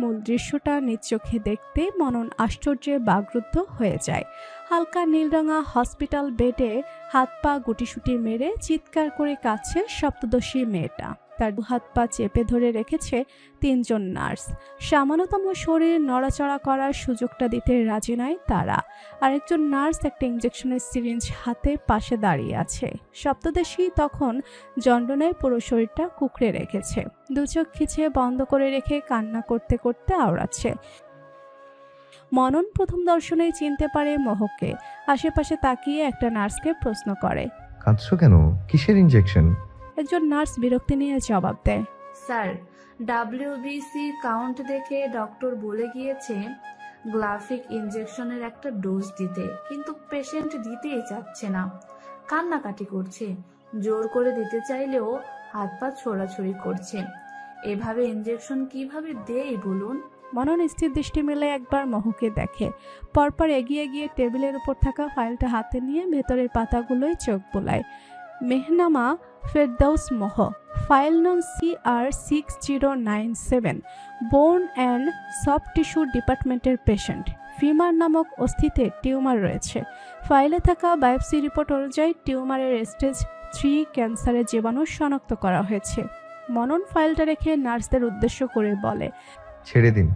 মূল দৃশ্যটা নিজ চোখে দেখতে মনন আশ্চর্যে বাগরুদ্ধ হয়ে যায়। হালকা নীলরঙা হসপিটাল বেডে হাত পা গুটিসুটি মেরে চিৎকার করে কাঁদছে সপ্তদশী মেয়েটা। তার দুহাত পা চেপে ধরে রেখেছে 3 জন নার্স। সামান্যতম শরীর নড়াচড়া করার সুযোগটা দিতে রাজি নয় তারা। আরেকজন নার্স একটা ইঞ্জেকশনের সিরিঞ্জ হাতে পাশে দাঁড়িয়ে আছে। সপ্তদশী তখন যন্ত্রণায় পুরো শরীরটা কুঁকড়ে রেখেছে। দু চোখ খিচে বন্ধ করে রেখে কান্না করতে করতে আওড়াচ্ছে। মনন প্রথম দর্শনেই চিনতে পারে মোহকে। আশেপাশে তাকিয়ে একটা নার্সকে প্রশ্ন করে, কাঁদছো কেন? কিসের ইনজেকশন? একজন নার্স বিরক্তি নিয়ে জবাব দেয়, স্যার, ডাব্লিউবিসি কাউন্ট দেখে ডক্টর বলে গিয়েছে গ্লাফিক ইনজেকশনের একটা ডোজ দিতে, কিন্তু পেশেন্ট দিতেই চাচ্ছে না, কান্নাকাটি করছে। জোর করে দিতে চাইলেও হাত পা ছোড়াছুড়ি করছে। এভাবে ইনজেকশন কিভাবে দেই বলুন? মনন স্থির দৃষ্টি মেলে একবার মোহকে দেখে। পরপর এগিয়ে গিয়ে টেবিলের উপর থাকা ফাইলটা হাতে নিয়ে ভেতরের পাতাগুলোয় চোখ বোলায়। মেহনামা ফেরদৌস মোহ, ফাইল নং CR6097, বোন অ্যান্ড সফট টিস্যু ডিপার্টমেন্টের পেশেন্ট। ফিমার নামক অস্থিতে টিউমার রয়েছে। ফাইলে থাকা বায়োপসি রিপোর্ট অনুযায়ী টিউমারের স্টেজ 3 ক্যান্সারের জীবাণু শনাক্ত করা হয়েছে। মনন ফাইলটা রেখে নার্সদের উদ্দেশ্য করে বলে, ছেড়ে দিন,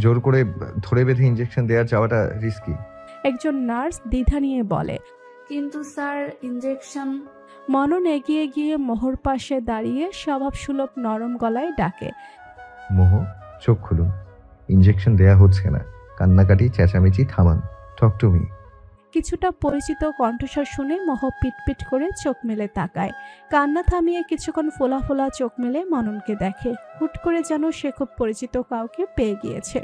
জোর করে ধরে বেঁধে ইনজেকশন দেওয়ার যাওয়াটা রিস্কি। একজন নার্স দ্বিধা নিয়ে বলে। কিন্তু স্যার, ইনজেকশন। মনন এগিয়ে গিয়ে মোহর পাশে দাঁড়িয়ে স্বভাবসুলভ নরম গলায় ডাকে, মোহ, চোখ খুলুন। ইনজেকশন দেয়া হচ্ছে না, কান্নাকাটি চেঁচামেচি থামান। Talk to me. কিছুটা পরিচিত কণ্ঠস্বর শুনে মোহ পিটপিট করে চোখ মেলে তাকায়। কান্না থামিয়ে কিছুক্ষণ ফোলা ফোলা চোখ মেলে মননকে দেখে। হুট করে যেন সে খুব পরিচিত কাউকে পেয়ে গিয়েছে।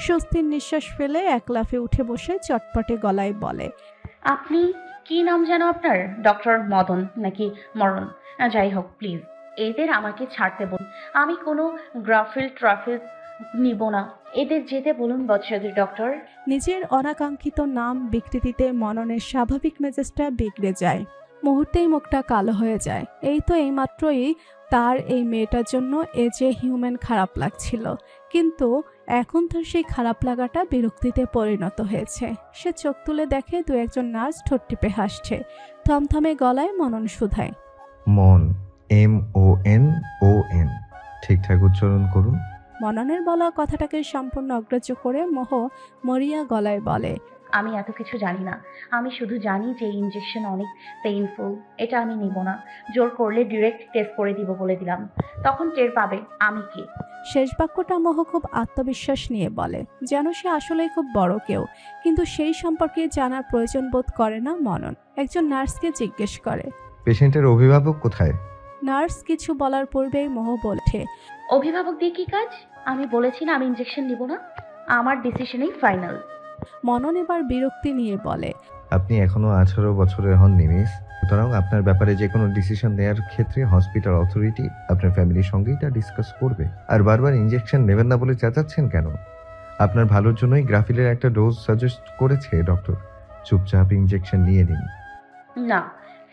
স্বস্তির নিঃশ্বাস ফেলে এক লাফে উঠে বসে চটপটে গলায় বলে, আপনি কি নাম যেন আপনার? ডক্টর মদন নাকি মরণ? যাই হোক, প্লিজ এদের আমাকে ছাড়তে বলুন। আমি কোনো গ্রাফিল ট্রাফিল নিব না। এদের যেতে বলুন বৎসদের ডক্টর। নিজের অনাকাঙ্ক্ষিত নাম বিকৃতিতে মননের স্বাভাবিক মেজাজটা বিগড়ে যায়। মুহূর্তেই মুখটা কালো হয়ে যায়। এই তো এইমাত্রই তার এই মেয়েটার জন্য এ যে হিউম্যান খারাপ লাগছিল, কিন্তু এখন তার সেই খারাপ লাগাটা বিরক্তিতে পরিণত হয়েছে। সে চোখ তুলে দেখে 2-1 নার্স ঠোঁট টিপে হাসছে। থমথমে গলায় মনন শুধায়, মন, MONON, ঠিকঠাক উচ্চারণ করুন। মননের বলা কথাটাকে সম্পূর্ণ অগ্রাহ্য করে মোহ মরিয়া গলায় বলে, আমি এত কিছু জানি না। আমি শুধু জানি যে ইনজেকশন অনেক পেইনফুল। এটা আমি নিব না। জোর করলে ডিরেক্ট টেস্ট করে দিব বলে দিলাম, তখন টের পাবে আমি কি। শেষ বাক্যটা মোহ খুব আত্মবিশ্বাস নিয়ে বলে, যেন সে আসলেই খুব বড় কেউ, কিন্তু সেই সম্পর্কে জানার প্রয়োজন বোধ করে না মনন। একজন নার্সকে জিজ্ঞেস করে, পেশেন্টের অভিভাবক কোথায়? নার্স কিছু বলার পূর্বেই মোহ বলে, অভিভাবক দিয়ে কি কাজ? আমি বলেছি না আমি ইনজেকশন নিব না। আমার ডিসিশনই ফাইনাল। মনন এবার বিরক্তি নিয়ে বলে, আপনি এখনো 18 বছরের হননি মিস, সুতরাং আপনার ব্যাপারে যে কোনো ডিসিশন নেওয়ার ক্ষেত্রে হসপিটাল অথরিটি আপনার ফ্যামিলির সঙ্গেই তা ডিসকাস করবে। আর বারবার ইনজেকশন নেবেন না বলে চেঁচাচ্ছেন কেন? আপনার ভালোর জন্যই গ্রাফিলের একটা ডোজ সাজেস্ট করেছে ডক্টর। চুপচাপ ইনজেকশন নিয়ে নিন। না,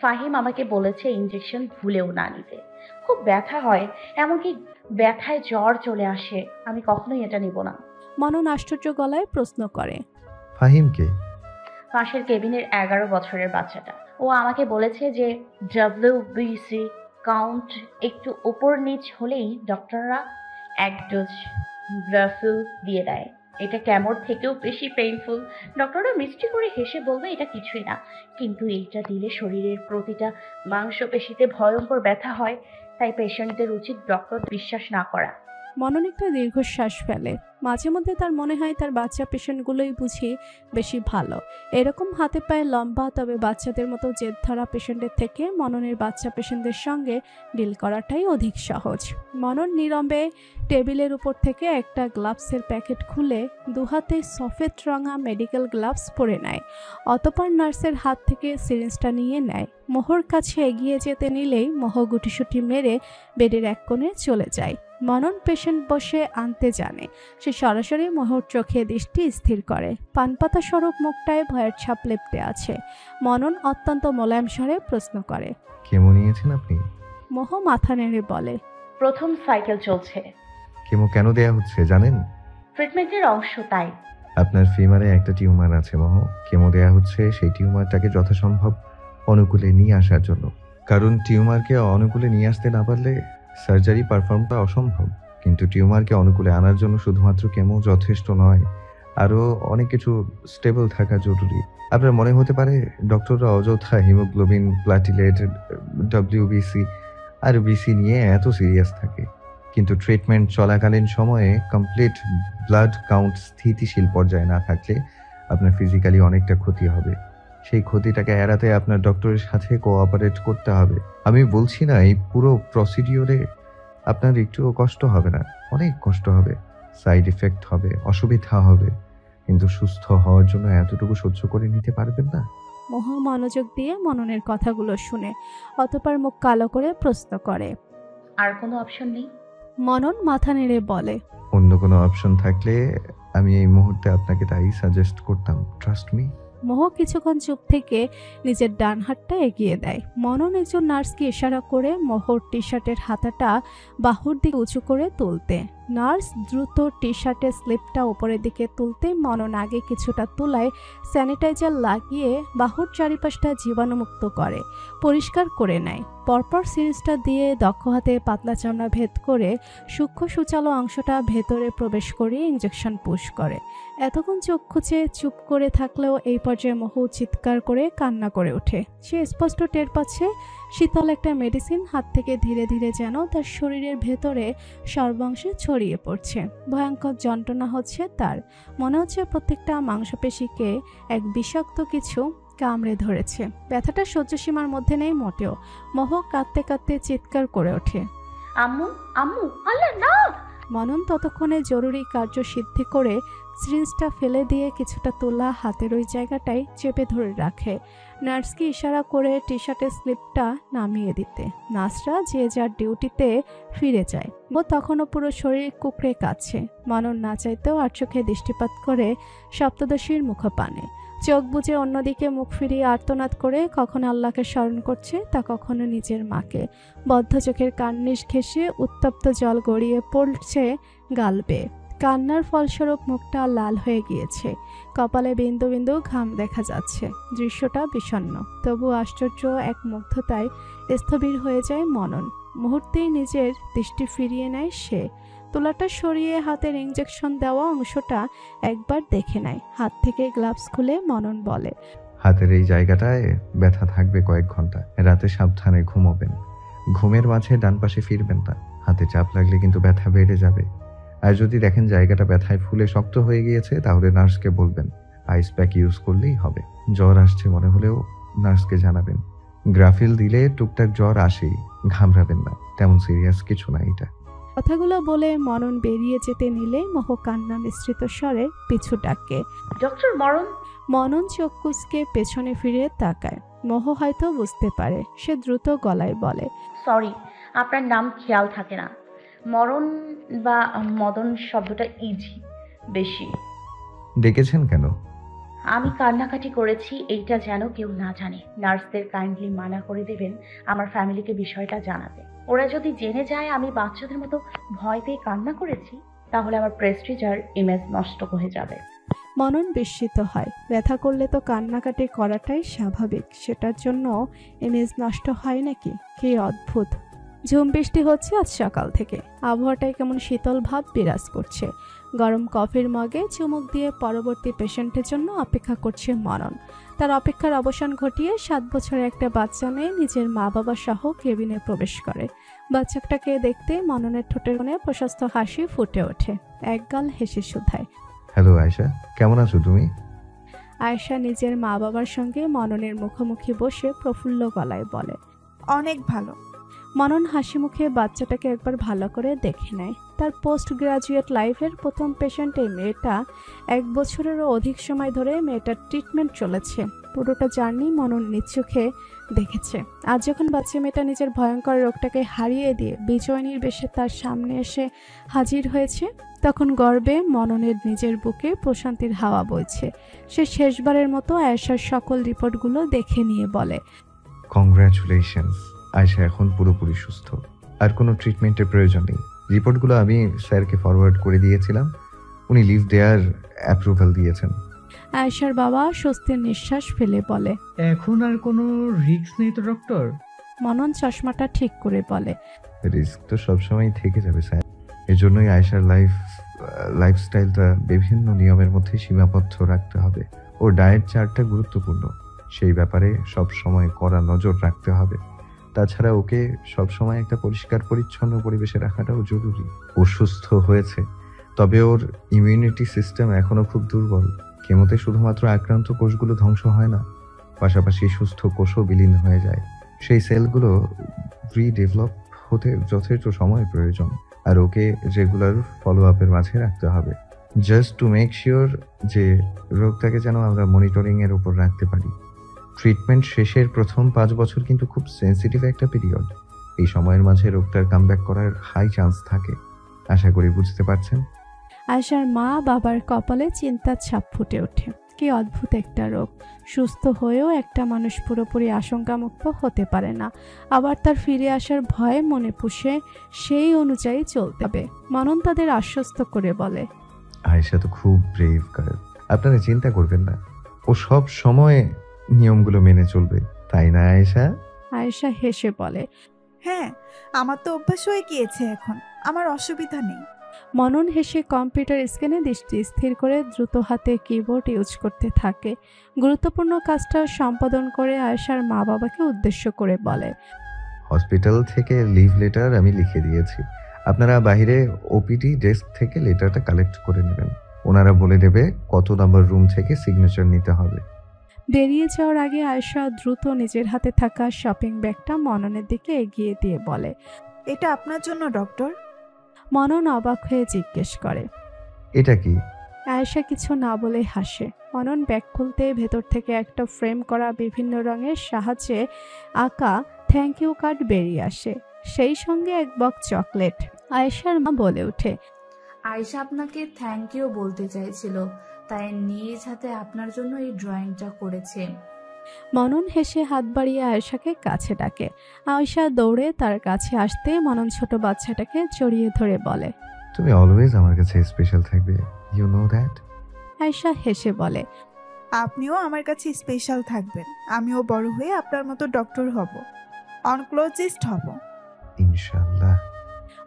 ফাহিম আমাকে বলেছে ইনজেকশন ভুলেও না নিতে। খুব ব্যথা হয়, এমনকি ব্যথায় জ্বর চলে আসে। আমি কখনোই এটা নিব না। মনন আশ্চর্য গলায় প্রশ্ন করে, ফাহিমকে? পাশের কেবিনের 11 বছরের বাচ্চাটা। ও আমাকে বলেছে যে WBC কাউন্ট একটু উপর নিচ হলেই ডক্টররা এক ডোজ গ্রাফিল দিয়ে দেয়। এটা কেমোর থেকেও বেশি পেইনফুল। ডক্টররা মিষ্টি করে হেসে বলবে এটা কিছুই না, কিন্তু এইটা দিলে শরীরের প্রতিটা মাংসপেশিতে ভয়ঙ্কর ব্যথা হয়। তাই পেশেন্টদের উচিত ডক্টর বিশ্বাস না করা। মনন একটা দীর্ঘশ্বাস ফেলে। মাঝে মধ্যে তার মনে হয় তার বাচ্চা পেশেন্টগুলোই বুঝি বেশি ভালো। এরকম হাতে পায়ে লম্বা তবে বাচ্চাদের মতো জেদ ধরা পেশেন্টের থেকে মননের বাচ্চা পেশেন্টদের সঙ্গে ডিল করাটাই অধিক সহজ। মনন নীরবে টেবিলের উপর থেকে একটা গ্লাভসের প্যাকেট খুলে দুহাতে সফেদ রঙা মেডিকেল গ্লাভস পরে নেয়। অতপর নার্সের হাত থেকে সিরিঞ্জটা নিয়ে নেয়। মোহর কাছে এগিয়ে যেতে নিলেই মোহ গুটিসুটি মেরে বেডের এক কোণে চলে যায়। মনন পেশেন্ট বসে আনতে জানে। সে সরাসরি মোহর চোখে দৃষ্টি স্থির করে। পানপাতা স্বরূপ মুখটায় ভয়ের ছাপ লেপ্টে আছে। মনন অত্যন্ত মোলায়েম স্বরে প্রশ্ন করে, কেমো নিয়েছেন আপনি? মোহ মাথা নেড়ে বলে, প্রথম সাইকেল চলছে। কেমো কেন দেয়া হচ্ছে জানেন? ট্রিটমেন্টের অংশ তাই। আপনার ফিমারে একটা টিউমার আছে মোহ। কেমো দেয়া হচ্ছে সেই টিউমারটাকে যথাসম্ভব অনুকূলে নিয়ে আসার জন্য। কারণ টিউমারকে অনুকূলে নিয়ে আসতে না পারলে সার্জারি পারফর্মটা অসম্ভব। কিন্তু টিউমারকে অনুকূলে আনার জন্য শুধুমাত্র কেমো যথেষ্ট নয়, আরও অনেক কিছু স্টেবল থাকা জরুরি। আপনার মনে হতে পারে ডক্টররা অযথা হিমোগ্লোবিন, প্লাটিলেট, ডব্লিউবিসি আর বিসি নিয়ে এত সিরিয়াস থাকে, কিন্তু ট্রিটমেন্ট চলাকালীন সময়ে কমপ্লিট ব্লাড কাউন্ট স্থিতিশীল পর্যায়ে না থাকলে আপনার ফিজিক্যালি অনেকটা ক্ষতি হবে। সেই ক্ষতিটাকে এড়াতে আপনার ডক্টরের সাথে কোঅপারেট করতে হবে। আমি বলছি না এই পুরো প্রসিডিওরে আপনার একটুও কষ্ট হবে না, অনেক কষ্ট হবে, সাইড এফেক্ট হবে, অসুবিধা হবে, কিন্তু সুস্থ হওয়ার জন্য এতটুকু সহ্য করে নিতে পারবেন না? মোহ মনোযোগ দিয়ে মননের কথাগুলো শুনে অতপর মুখ কালো করে প্রশ্ন করে, আর কোনো অপশন নেই? মনন মাথা নেড়ে বলে, অন্য কোনো অপশন থাকলে আমি এই মুহূর্তে আপনাকে তাই সাজেস্ট করতাম, ট্রাস্ট মি। মোহ কিছুক্ষণ চুপ থেকে নিজের ডান হাতটা এগিয়ে দেয়। মনন একজন নার্সকে ইশারা করে মোহর টি শার্টের হাতাটা বাহুর দিকে উঁচু করে তুলতে। নার্স দ্রুত টি শার্টের স্লিপটা উপরের দিকে তুলতে মনন আগে কিছুটা তুলায় স্যানিটাইজার লাগিয়ে বাহুর চারিপাশটা জীবাণুমুক্ত করে, পরিষ্কার করে নেয়। পরপর সিরিঞ্জটা দিয়ে দক্ষ হাতে পাতলা চামড়া ভেদ করে সূক্ষ্ম সুচালো অংশটা ভেতরে প্রবেশ করিয়ে ইঞ্জেকশন পুশ করে। এতক্ষণ চোখ খুঁজে চুপ করে থাকলেও এই পর্যায়ে মোহ চিৎকার করে কান্না করে ওঠে। সে স্পষ্ট টের পাচ্ছে শীতল একটা মেডিসিন হাত থেকে ধীরে ধীরে যেন তার শরীরের ভেতরে সর্বাংশে ছড়িয়ে পড়ছে। ভয়ঙ্কর যন্ত্রণা হচ্ছে তার। মনে হচ্ছে প্রত্যেকটা মাংসপেশিকে এক বিষাক্ত কিছু কামড়ে ধরেছে। ব্যথাটা সহ্যসীমার মধ্যে নেই মোটেও। মোহ কাঁদতে কাঁদতে চিৎকার করে ওঠে, আম্মু, আম্মু, আল্লাহ না! মনন ততক্ষণে জরুরি কার্য সিদ্ধি করে সিরিঞ্জটা ফেলে দিয়ে কিছুটা তোলা হাতের ওই জায়গাটায় চেপে ধরে রাখে। নার্সকে ইশারা করে টি শার্টের স্লিপটা নামিয়ে দিতে। নার্সরা যে যার ডিউটিতে ফিরে যায়। ও তখনও পুরো শরীর কুকড়ে কাচ্ছে। মনন না চাইতেও আর চোখে দৃষ্টিপাত করে সপ্তদশীর মুখপানে। চোখ বুজে অন্যদিকে মুখ ফিরিয়ে আর্তনাদ করে কখনো আল্লাহকে স্মরণ করছে, তা কখনো নিজের মাকে। বদ্ধ চোখের কান্নিশ ঘেঁষে উত্তপ্ত জল গড়িয়ে পড়ছে গাল বেয়ে। কান্নার ফলস্বরূপ মুখটা লাল হয়ে গিয়েছে। কপালে বিন্দু বিন্দু ঘাম দেখা যাচ্ছে। দৃশ্যটা বিষণ্ণ, তবু আশ্চর্য এক মুগ্ধতায় স্থবির হয়ে যায় মনন। মুহূর্তেই নিজের দৃষ্টি ফিরিয়ে নেয় সে। তোলাটা সরিয়ে হাতের ইঞ্জেকশন দেওয়া অংশটা একবার দেখে নেয়। হাত থেকে গ্লাভস খুলে মনন বলে, হাতের এই জায়গাটায় ব্যথা থাকবে কয়েক ঘন্টা। রাতে সাবধানে ঘুমোবেন। ঘুমের মাঝে ডান পাশে ফিরবেন না। হাতে চাপ লাগলে কিন্তু ব্যথা বেড়ে যাবে। আর যদি দেখেন জায়গাটা ব্যথায় ফুলে শক্ত হয়ে গিয়েছে তাহলে নার্সকে বলবেন। আইস প্যাক ইউজ করলেই হবে। জ্বর আসছে মনে হলেও নার্সকে জানাবেন। গ্রাফিল দিলে টুকটাক জ্বর আসেই, ঘাবড়াবেন না, তেমন সিরিয়াস কিছু না এটা। কথাগুলো বলে মনন বেরিয়ে যেতে নিলে মোহ কান্না মিশ্রিত স্বরে পিছু ডাকে, ডক্টর মরণ! মনন চোখ কুঁচকে পেছনে ফিরে তাকায়। মোহ হয়তো বুঝতে পারে। সে দ্রুত গলায় বলে, সরি, আপনার নাম খেয়াল থাকে না। মরণ বা মদন শব্দটা ইজি বেশি। ডেকেছেন কেন? আমি কান্নাকাটি করেছি এইটা যেন কেউ না জানে। নার্সদের কাইন্ডলি মানা করে দেবেন আমার ফ্যামিলিকে বিষয়টা জানাতে। ওরা যদি জেনে যায় আমি বাচ্চাদের মতো ভয় পেয়ে কান্না করেছি, তাহলে আমার প্রেস্টিজ আর ইমেজ নষ্ট হয়ে যাবে। মনন বিস্মিত হয়। ব্যথা করলে তো কান্নাকাটি করাটাই স্বাভাবিক, সেটার জন্য ইমেজ নষ্ট হয় নাকি? কি অদ্ভুত! ঝুম বৃষ্টি হচ্ছে আজ সকাল থেকে। আবহাওয়াটায় কেমন শীতল ভাব বিরাজ করছে। গরম কফির মগে চুমুক দিয়ে পরবর্তী পেশেন্টের জন্য অপেক্ষা করছে মনন। তার অপেক্ষার অবসান ঘটিয়ে 7 বছরের একটা বাচ্চা মেয়ে নিজের মা বাবা সহ কেবিনে প্রবেশ করে। বাচ্চাটাকে দেখতে মননের ঠোঁটের কোণে প্রশস্ত হাসি ফুটে ওঠে। একগাল হেসে শুধায়, হ্যালো আয়েশা, কেমন আছো তুমি? আয়েশা নিজের মা বাবার সঙ্গে মননের মুখোমুখি বসে প্রফুল্ল গলায় বলে, অনেক ভালো। মনন হাসি মুখে বাচ্চাটাকে একবার ভালো করে দেখে নেয়। তার পোস্ট গ্রাজুয়েট লাইফের প্রথম পেশেন্ট এই মেয়েটা। 1 বছরেরও অধিক সময় ধরে মেয়েটার ট্রিটমেন্ট চলেছে। পুরোটা জার্নি মনন নিজ চোখে দেখেছে। আজ যখন বাচ্চা মেয়েটা নিজের ভয়ঙ্কর রোগটাকে হারিয়ে দিয়ে বিজয়নীর বেশে তার সামনে এসে হাজির হয়েছে, তখন গর্বে মননের নিজের বুকে প্রশান্তির হাওয়া বইছে। সে শেষবারের মতো আয়েশার সকল রিপোর্টগুলো দেখে নিয়ে বলে, কংগ্রাচুলেশনস, আয়েশা এখন পুরোপুরি সুস্থ। আর কোনো ট্রিটমেন্টের প্রয়োজন নেই। রিপোর্টগুলো আমি স্যারকে ফরওয়ার্ড করে দিয়েছিলাম, উনি লিভ দেয়ার অ্যাপ্রুভাল দিয়েছেন। আয়েশার বাবা স্বস্তির নিঃশ্বাস ফেলে বলে, এখন আর কোনো রিস্ক নেই তো ডক্টর? মনন চশমাটা ঠিক করে বলে, রিস্ক তো সবসময় থেকে যাবে স্যার। এজন্যই আয়েশার লাইফস্টাইলটা বিভিন্ন নিয়মের মধ্যে সীমাবদ্ধ রাখতে হবে। ওর ডায়েট চার্টটা গুরুত্বপূর্ণ, সেই ব্যাপারে সব সময় কড়া নজর রাখতে হবে। তাছাড়া ওকে সবসময় একটা পরিষ্কার পরিচ্ছন্ন পরিবেশে রাখাটাও জরুরি। ও সুস্থ হয়েছে, তবে ওর ইমিউনিটি সিস্টেম এখনো খুব দুর্বল। কেমোতে শুধুমাত্র আক্রান্ত কোষগুলো ধ্বংস হয় না, পাশাপাশি সুস্থ কোষও বিলীন হয়ে যায়। সেই সেলগুলো রিডেভেলপ হতে যথেষ্ট সময় প্রয়োজন, আর ওকে রেগুলার ফলো আপের মাঝে রাখতে হবে, জাস্ট টু মেক শিওর যে রোগটাকে যেন আমরা মনিটরিং এর উপর রাখতে পারি। ট্রিটমেন্ট শেষের প্রথম 5 বছর কিন্তু খুব সেন্সিটিভ একটা পিরিয়ড। এই সময়ের মাঝে রোগটার কামব্যাক করার হাই চান্স থাকে। আশা করি বুঝতে পারছেন। আয়েশার মা বাবার কপালে চিন্তার ছাপ ফুটে ওঠে। কি অদ্ভুত একটা রোগ! সুস্থ হয়েও একটা মানুষ পুরোপুরি আশঙ্কামুক্ত হতে পারে না, আবার তার ফিরে আসার ভয় মনে পুষে সেই অনুযায়ী চলতে হবে। মনন তাদের আশ্বস্ত করে বলে, আয়েশা তো খুব ব্রেভ গার্ল, আপনারা চিন্তা করবেন না, ও সব সময় নিয়মগুলো মেনে চলবে, তাই না আয়েশা? আয়েশা হেসে বলে, হ্যাঁ, আমার তো অভ্যাস হয়ে গিয়েছে, এখন আমার অসুবিধা নেই। মনন হেসে কম্পিউটার স্ক্রিনে দৃষ্টি স্থির করে দ্রুত হাতে কিবোর্ড ইউজ করতে থাকে। গুরুত্বপূর্ণ কাজটা সম্পাদন করে আয়েশার মা বাবাকে উদ্দেশ্য করে বলে, হসপিটাল থেকে লিভ লেটার আমি লিখে দিয়েছি, আপনারা বাইরে ওপিডি ডেস্ক থেকে লেটারটা কালেক্ট করে নেবেন। ওনারা বলে দেবে কত নাম্বার রুম থেকে সিগনেচার নিতে হবে। বেরিয়ে যাওয়ার আগে আয়েশা দ্রুত নিজের হাতে থাকা শপিং ব্যাগটা মননের দিকে এগিয়ে দিয়ে বলে, এটা আপনার জন্য ডক্টর। মনন অবাক হয়ে জিজ্ঞেস করে, এটা কি? আয়েশা কিছু না বলে হাসে। মনন ব্যাগ খুলতে ভেতর থেকে একটা ফ্রেম করা বিভিন্ন রঙের সাহায্যে আঁকা থ্যাংক ইউ কার্ড বেরিয়ে আসে, সেই সঙ্গে এক বক্স চকলেট। আয়েশার মা বলে ওঠে, আয়েশা আপনাকে থ্যাংক ইউ বলতে চাইছিল, তাই নিজ হাতে আপনার জন্য এই ড্রয়িংটা করেছে। মনন হেসে হাত বাড়িয়ে আয়েশাকে কাছে ডাকে। আয়েশা দৌড়ে তার কাছে আসতে মনন ছোট বাচ্চাটাকে জড়িয়ে ধরে বলে, তুমি অলওয়েজ আমার কাছে স্পেশাল থাকবে, ইউ নো দ্যাট। আয়েশা হেসে বলে, আপনিও আমার কাছে স্পেশাল থাকবেন। আমিও বড় হয়ে আপনার মতো ডক্টর হব, অনকোলজিস্ট হব ইনশাআল্লাহ।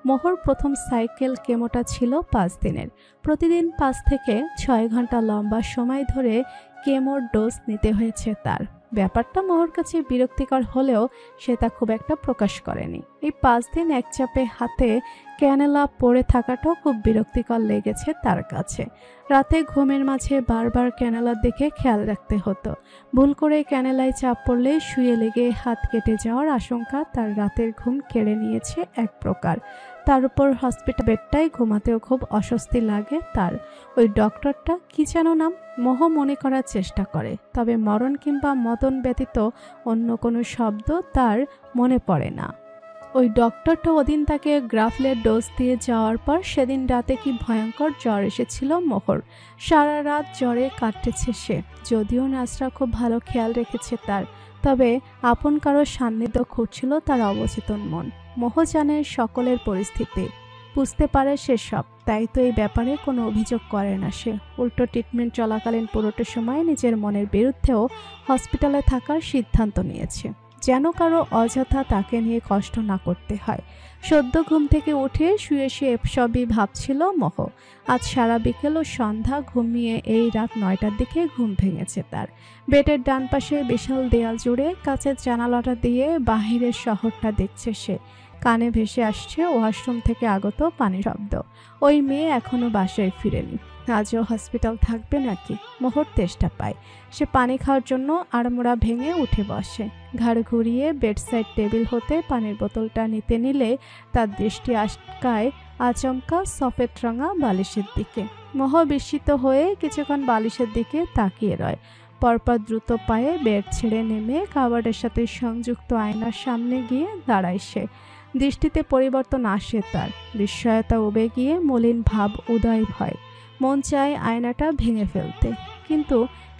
মোহর প্রথম সাইকেল কেমোটা ছিল 5 দিনের। প্রতিদিন 5 থেকে 6 ঘন্টা লম্বা সময় ধরে কেমোর ডোজ নিতে হয়েছে তার। ব্যাপারটা মোহর কাছে বিরক্তিকর হলেও সে তা খুব একটা প্রকাশ করেনি। এই 5 দিন একচাপে হাতে ক্যানেলা পড়ে থাকাটাও খুব বিরক্তিকর লেগেছে তার কাছে। রাতে ঘুমের মাঝে বারবার ক্যানেলার দিকে খেয়াল রাখতে হতো। ভুল করে ক্যানেলায় চাপ পড়লে শুয়ে লেগে হাত কেটে যাওয়ার আশঙ্কা তার রাতের ঘুম কেড়ে নিয়েছে এক প্রকার। তার উপর হসপিটাল বেডটাই ঘুমাতেও খুব অস্বস্তি লাগে তার। ওই ডক্টরটা কি যেন নাম, মোহ মনে করার চেষ্টা করে, তবে মরণ কিংবা মদন ব্যতীত অন্য কোনো শব্দ তার মনে পড়ে না। ওই ডক্টরটা ওদিন তাকে গ্রাফলের ডোজ দিয়ে যাওয়ার পর সেদিন রাতে কি ভয়ঙ্কর জ্বর এসেছিল মোহর। সারা রাত জ্বরে কাটতেছে সে, যদিও নার্সরা খুব ভালো খেয়াল রেখেছে তার, তবে আপন কারো সান্নিধ্য খুঁজছিল তার অবচেতন মন। মোহ জানে সকলের পরিস্থিতি, বুঝতে পারে সে সব, তাই তো এই ব্যাপারে কোনো অভিযোগ করে না সে। উল্টো ট্রিটমেন্ট চলাকালীন পুরোটা সময় নিজের মনের বিরুদ্ধেও হসপিটালে থাকার সিদ্ধান্ত নিয়েছে। যেন কারো অযথা তাকে নিয়ে কষ্ট না করতে হয়। সদ্য ঘুম থেকে উঠে শুয়ে শুয়ে সবই ভাবছিল মোহ। আজ সারা বিকেল ও সন্ধ্যা ঘুমিয়ে এই রাত 9টার দিকে ঘুম ভেঙেছে তার। বেডের ডান পাশে বিশাল দেয়াল জুড়ে কাঁচের জানালাটা দিয়ে বাহিরের শহরটা দেখছে সে। কানে ভেসে আসছে ওয়াশরুম থেকে আগত পানির শব্দ। ওই মেয়ে এখনো বাসায় ফিরেনি। আজও হসপিটাল থাকবে নাকি? মোহর তেষ্টা পায়। সে পানি খাওয়ার জন্য আড়মোড়া ভেঙে উঠে বসে। ঘাড় ঘুরিয়ে বেডসাইড টেবিল হতে পানির বোতলটা নিতে নিলে তার দৃষ্টি আটকায় আচমকা সফেদ রঙা বালিশের দিকে। মোহ বিস্মিত হয়ে কিছুক্ষণ বালিশের দিকে তাকিয়ে রয়। পরপর দ্রুত পায়ে বেড ছেড়ে নেমে কাবার্ডের সাথে সংযুক্ত আয়নার সামনে গিয়ে দাঁড়ায় সে। দৃষ্টিতে পরিবর্তন আসে তার। বিস্ময়তা উবে গিয়ে মলিন ভাব উদয় হয়। মন চায় আয়নাটা ভেঙে ফেলতে, কিন্তু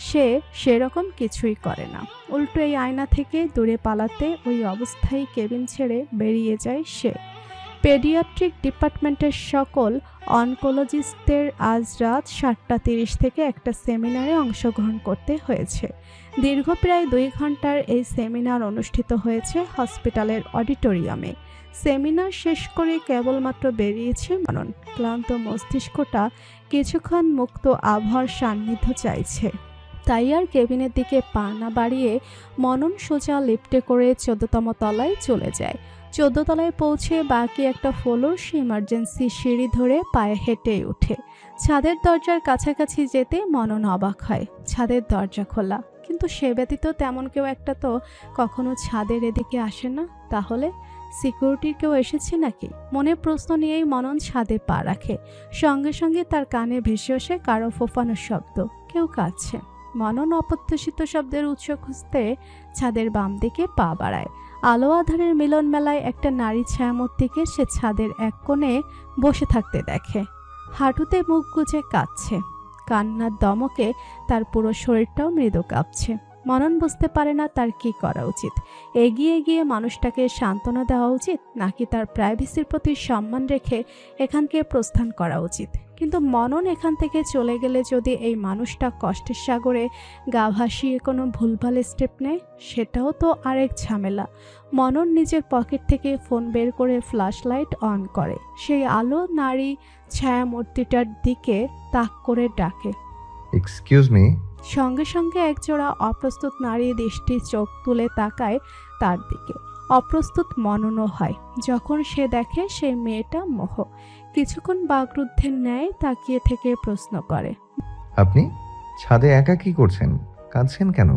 সে সেরকম কিছুই করে না। উল্টো এই আয়না থেকে দূরে পালাতে ওই অবস্থায় কেবিন ছেড়ে বেরিয়ে যায় সে। পেডিয়াট্রিক ডিপার্টমেন্টের সকল অনকোলজিস্টদের আজ রাত 7:30 থেকে একটা সেমিনারে অংশগ্রহণ করতে হয়েছে। দীর্ঘ প্রায় 2 ঘন্টার এই সেমিনার অনুষ্ঠিত হয়েছে হসপিটালের অডিটোরিয়ামে। সেমিনার শেষ করে কেবলমাত্র বেরিয়েছে মনন। ক্লান্ত মস্তিষ্কটা কিছুক্ষণ মুক্ত আবহাওয়ার সান্নিধ্য চাইছে। তাই আর কেবিনের দিকে পা না বাড়িয়ে মনন সোজা লিফটে করে 14তম তলায় চলে যায়। 14 তলায় পৌঁছে বাকি একটা ফ্লোর সে ইমার্জেন্সি সিঁড়ি ধরে পায়ে হেঁটে ওঠে। ছাদের দরজার কাছাকাছি যেতে মনন অবাক হয়। ছাদের দরজা খোলা, কিন্তু সে ব্যতীত তেমন কেউ একটা তো কখনো ছাদের এদিকে আসে না। তাহলে সিকিউরিটির কেউ এসেছে নাকি? মনে প্রশ্ন নিয়েই মনন ছাদে পা রাখে। সঙ্গে সঙ্গে তার কানে ভেসে আসে কারো ফোফানোর শব্দ। কেউ কাঁদছে। মনন অপ্রত্যাশিত শব্দের উৎস খুঁজতে ছাদের বাম দিকে পা বাড়ায়। আলো আধারের মিলন মেলায় একটা নারী ছায়ামূর্তিকে সে ছাদের এক কোণে বসে থাকতে দেখে। হাঁটুতে মুখ গুজে কাঁদছে। কান্নার দমকে তার পুরো শরীরটাও মৃদু কাঁপছে। মনন বুঝতে পারে না তার কি করা উচিত। এগিয়ে গিয়ে মানুষটাকে সান্ত্বনা দেওয়া উচিত, নাকি তার প্রাইভেসির প্রতি সম্মান রেখে এখানকে প্রস্থান করা উচিত। কিন্তু মনন এখান থেকে চলে গেলে যদি এই মানুষটা কষ্টের সাগরে গা ভাসিয়ে কোনো ভুলভাল স্টেপ নেয়, সেটাও তো আরেক ঝামেলা। মনন নিজের পকেট থেকে ফোন বের করে ফ্ল্যাশ লাইট অন করে। সেই আলো নারী ছায়ামূর্তিটার দিকে তাক করে ডাকে, এক্সকিউজ মি। সঙ্গে সঙ্গে একজোড়া অপ্রস্তুত নারী দৃষ্টি চোখ তুলে তাকায় তার দিকে। অপ্রস্তুত মননও হয় যখন সে দেখে সেই মেয়েটা মোহ। কিছুক্ষণ বাকরুদ্ধের ন্যায় তাকিয়ে থেকে প্রশ্ন করে, আপনি ছাদে একা কি করছেন? কাঁদছেন কেন?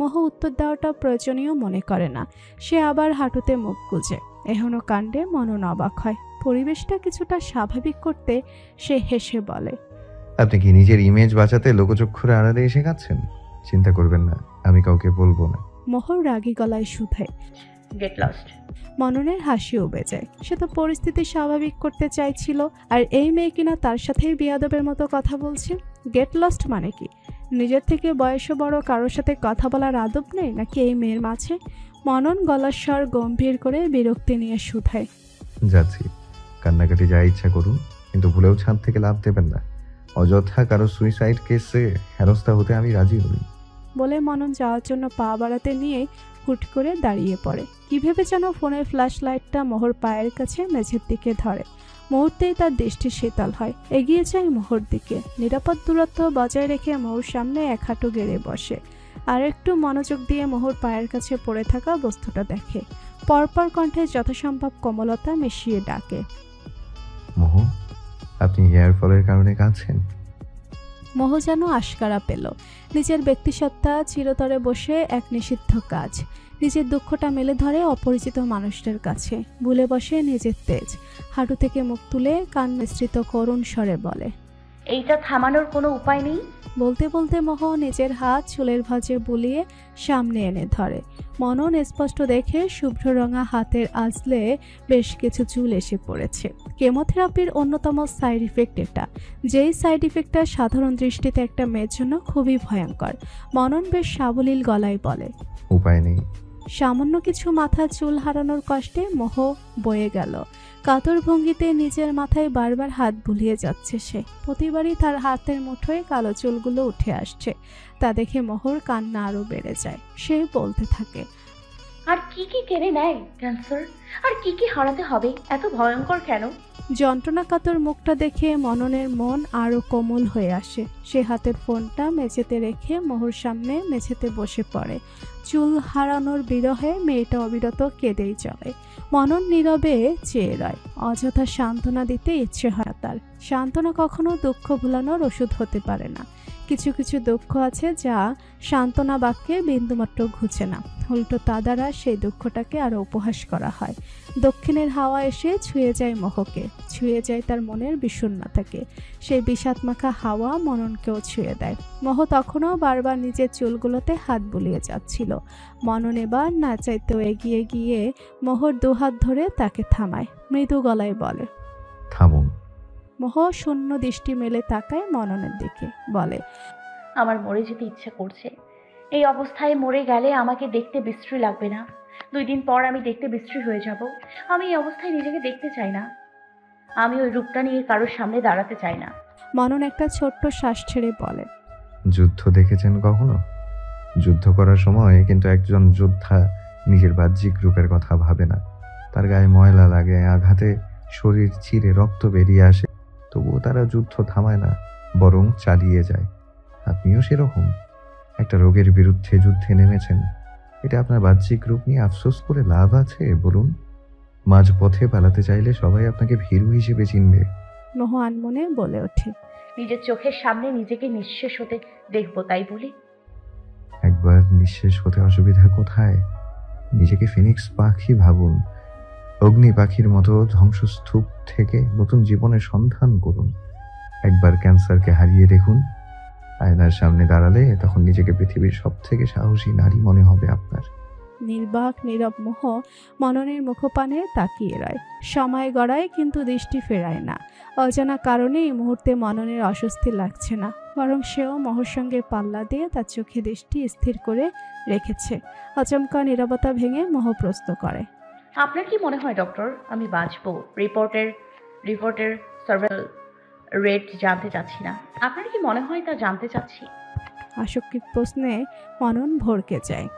মোহ উত্তর দেওয়াটা প্রয়োজনীয় মনে করে না। সে আবার হাঁটুতে মুখ গুজে। এখনো কাণ্ডে মনন অবাক হয়। পরিবেশটা কিছুটা স্বাভাবিক করতে সে হেসে বলে, আপনি কি নিজের ইমেজ বাঁচাতে লোকচক্ষুর আড়ালে এসে কাঁদছেন? চিন্তা করবেন না, আমি কাউকে বলবো না। মোহর রাগী গলায় শুধায়, গেট লস্ট। মননের হাসি উবে যায়। সে তো পরিস্থিতি স্বাভাবিক করতে চাইছিল, আর এই মেয়ে কিনা তার সাথেই বিয়াদবের মতো কথা বলছে। গেট লস্ট মানে কি? নিজের থেকে বয়সে বড় কারোর সাথে কথা বলার আদব নেই নাকি এই মেয়ের মাঝে? মনন গলার স্বর গম্ভীর করে বিরক্তি নিয়ে শুধায়, যাচ্ছি, কান্নাকাটি যা ইচ্ছা করুন, কিন্তু ভুলেও ছাদ থেকে লাফ দেবেন না। অযথা কারো সুইসাইড কেসে হেনস্থা হতে আমি রাজি নই। বলে মনন যাওয়ার জন্য পা বাড়াতে নিয়ে হুট করে দাঁড়িয়ে পড়ে। কি ভেবে যেন ফোনের ফ্ল্যাশ লাইটটা মোহর পায়ের কাছে মেঝের দিকে ধরে। মুহূর্তেই তার দৃষ্টি শীতল হয়। এগিয়ে যায় মোহর দিকে। নিরাপদ দূরত্ব বজায় রেখে মোহর সামনে এক হাঁটু গেড়ে বসে। আর একটু মনোযোগ দিয়ে মোহর পায়ের কাছে পড়ে থাকা বস্তুটা দেখে। পরপর কণ্ঠে যথাসম্ভব কোমলতা মিশিয়ে ডাকে, মোহ, আপনি হেয়ার ফলের কারণে কাঁদছেন? মোহ যেন আশকারা পেল। নিজের ব্যক্তিসত্তা চিরতরে বসে এক নিষিদ্ধ কাজ। নিজের দুঃখটা মেলে ধরে অপরিচিত মানুষদের কাছে। ভুলে বসে নিজের তেজ। হাঁটু থেকে মুখ তুলে কান মিশ্রিত করুণ স্বরে বলে, এইটা থামানোর কোনো উপায় নেই? বলতে বলতে মোহ নিজের হাত চুলের ভাঁজে বুলিয়ে সামনে এনে ধরে। মনন স্পষ্ট দেখে শুভ্র রঙা হাতের আঁচলে বেশ কিছু চুল এসে পড়েছে। কেমোথেরাপির অন্যতম সাইড ইফেক্ট এটা, যেই সাইড ইফেক্টটা সাধারণ দৃষ্টিতে একটা মেয়ের জন্য খুবই ভয়ঙ্কর। মনন বেশ সাবলীল গলায় বলে, উপায় নেই। সামান্য কিছু মাথা চুল হারানোর কষ্টে মোহ বয়ে গেল। কাতর ভঙ্গিতে নিজের মাথায় বারবার হাত বুলিয়ে যাচ্ছে সে। প্রতিবারই তার হাতের মুঠোয় কালো চুলগুলো উঠে আসছে। তা দেখে মোহর কান্না আরো বেড়ে যায়। সে বলতে থাকে, আর কি কি কেড়ে নেয় ক্যান্সার, আর কি কি হারাতে হবে, এত ভয়ঙ্কর কেন? যন্ত্রণাকাতর মুখটা দেখে মননের মন আরো কোমল হয়ে আসে। সে হাতের ফোনটা মেঝেতে রেখে মোহর সামনে মেঝেতে বসে পড়ে। চুল হারানোর বিরহে মেয়েটা অবিরত কেঁদেই চলে। মনন নীরবে চেয়ে রয়। অযথা সান্ত্বনা দিতে ইচ্ছে হয় তার। সান্ত্বনা কখনো দুঃখ ভুলানোর ওষুধ হতে পারে না। কিছু কিছু দুঃখ আছে যা সান্ত্বনা বাক্যে বিন্দুমাত্র ঘুচে না, উল্টো তা দ্বারা সেই দুঃখটাকে আরো উপহাস করা হয়। দক্ষিণের হাওয়া এসে ছুঁয়ে যায় মোহকে, ছুঁয়ে যায় তার মনের বিষণ্ণতাকে। সেই বিষাদমাখা হাওয়া মননকেও ছুঁয়ে দেয়। মোহ তখনও বারবার নিজের চুলগুলোতে হাত বুলিয়ে যাচ্ছিল। মনন এবার না চাইতেও এগিয়ে গিয়ে মোহর দুহাত ধরে তাকে থামায়, মৃদু গলায় বলে, থামুন। মোহ শূন্য দৃষ্টি মেলে তাকায় মননের দিকে, বলে, আমার মরে যেতে ইচ্ছে করছে। এই অবস্থায় মরে গেলে আমাকে দেখতে বিশ্রী লাগবে না? 2 দিন পর আমি দেখতে বিশ্রী হয়ে যাব। আমি এই অবস্থায় নিজেকে দেখতে চাই না। আমি ওই রূপটা নিয়ে কারোর সামনে দাঁড়াতে চাই না। মনন একটা ছোট্ট শ্বাস ছেড়ে বলে, যুদ্ধ দেখেছেন কখনো? যুদ্ধ করার সময় কিন্তু একজন যোদ্ধা নিজের বাহ্যিক রূপের কথা ভাবে না। তার গায়ে ময়লা লাগে, আঘাতে শরীর চিরে রক্ত বেরিয়ে আসে, তবুও তারা যুদ্ধ থামায় না, বরং চালিয়ে যায়। আপনিও সেরকম একটা রোগের বিরুদ্ধে যুদ্ধে নেমেছেন। এটা আপনার বাহ্যিক রূপ নিয়ে আফসোস করে লাভ আছে বলুন? মাঝপথে পালাতে চাইলে সবাই আপনাকে ভীরু হিসেবে চিনবে। মোহ আনমনে বলে ওঠে, নিজের চোখের সামনে নিজেকে নিঃশেষ হতে দেখবো তাই বলি? একবার নিঃশেষ হতে অসুবিধা কোথায়? নিজেকে ফিনিক্স পাখি ভাবুন। অগ্নি পাখির মতো ধ্বংসস্তূপ থেকে নতুন জীবনের সন্ধান করুন। একবার ক্যান্সারকে হারিয়ে দেখুন। আয়নার সামনে দাঁড়ালে তখন নিজেকে পৃথিবীর সবথেকে সাহসী নারী মনে হবে আপনার। নির্বাক নীরব মোহ মননের মুখপানে তাকিয়ে রয়। সময় গড়ায় কিন্তু দৃষ্টি ফেরায় না। অজানা কারণে এই মুহূর্তে মননের অস্বস্তি লাগছে না, বরং সেও মোহর সঙ্গে পাল্লা দিয়ে তার চোখে দৃষ্টি স্থির করে রেখেছে। আচমকা নীরবতা ভেঙে মোহ প্রশ্ন করে, আপনার কি মনে হয় ডক্টর আমি বাঁচবো? রিপোর্টের সার্ভাইভাল রেট জানতে চাচ্ছি না, আপনার কি মনে হয় তা জানতে চাচ্ছি। আশঙ্কিত প্রশ্নে মনন ভড়কে যায়।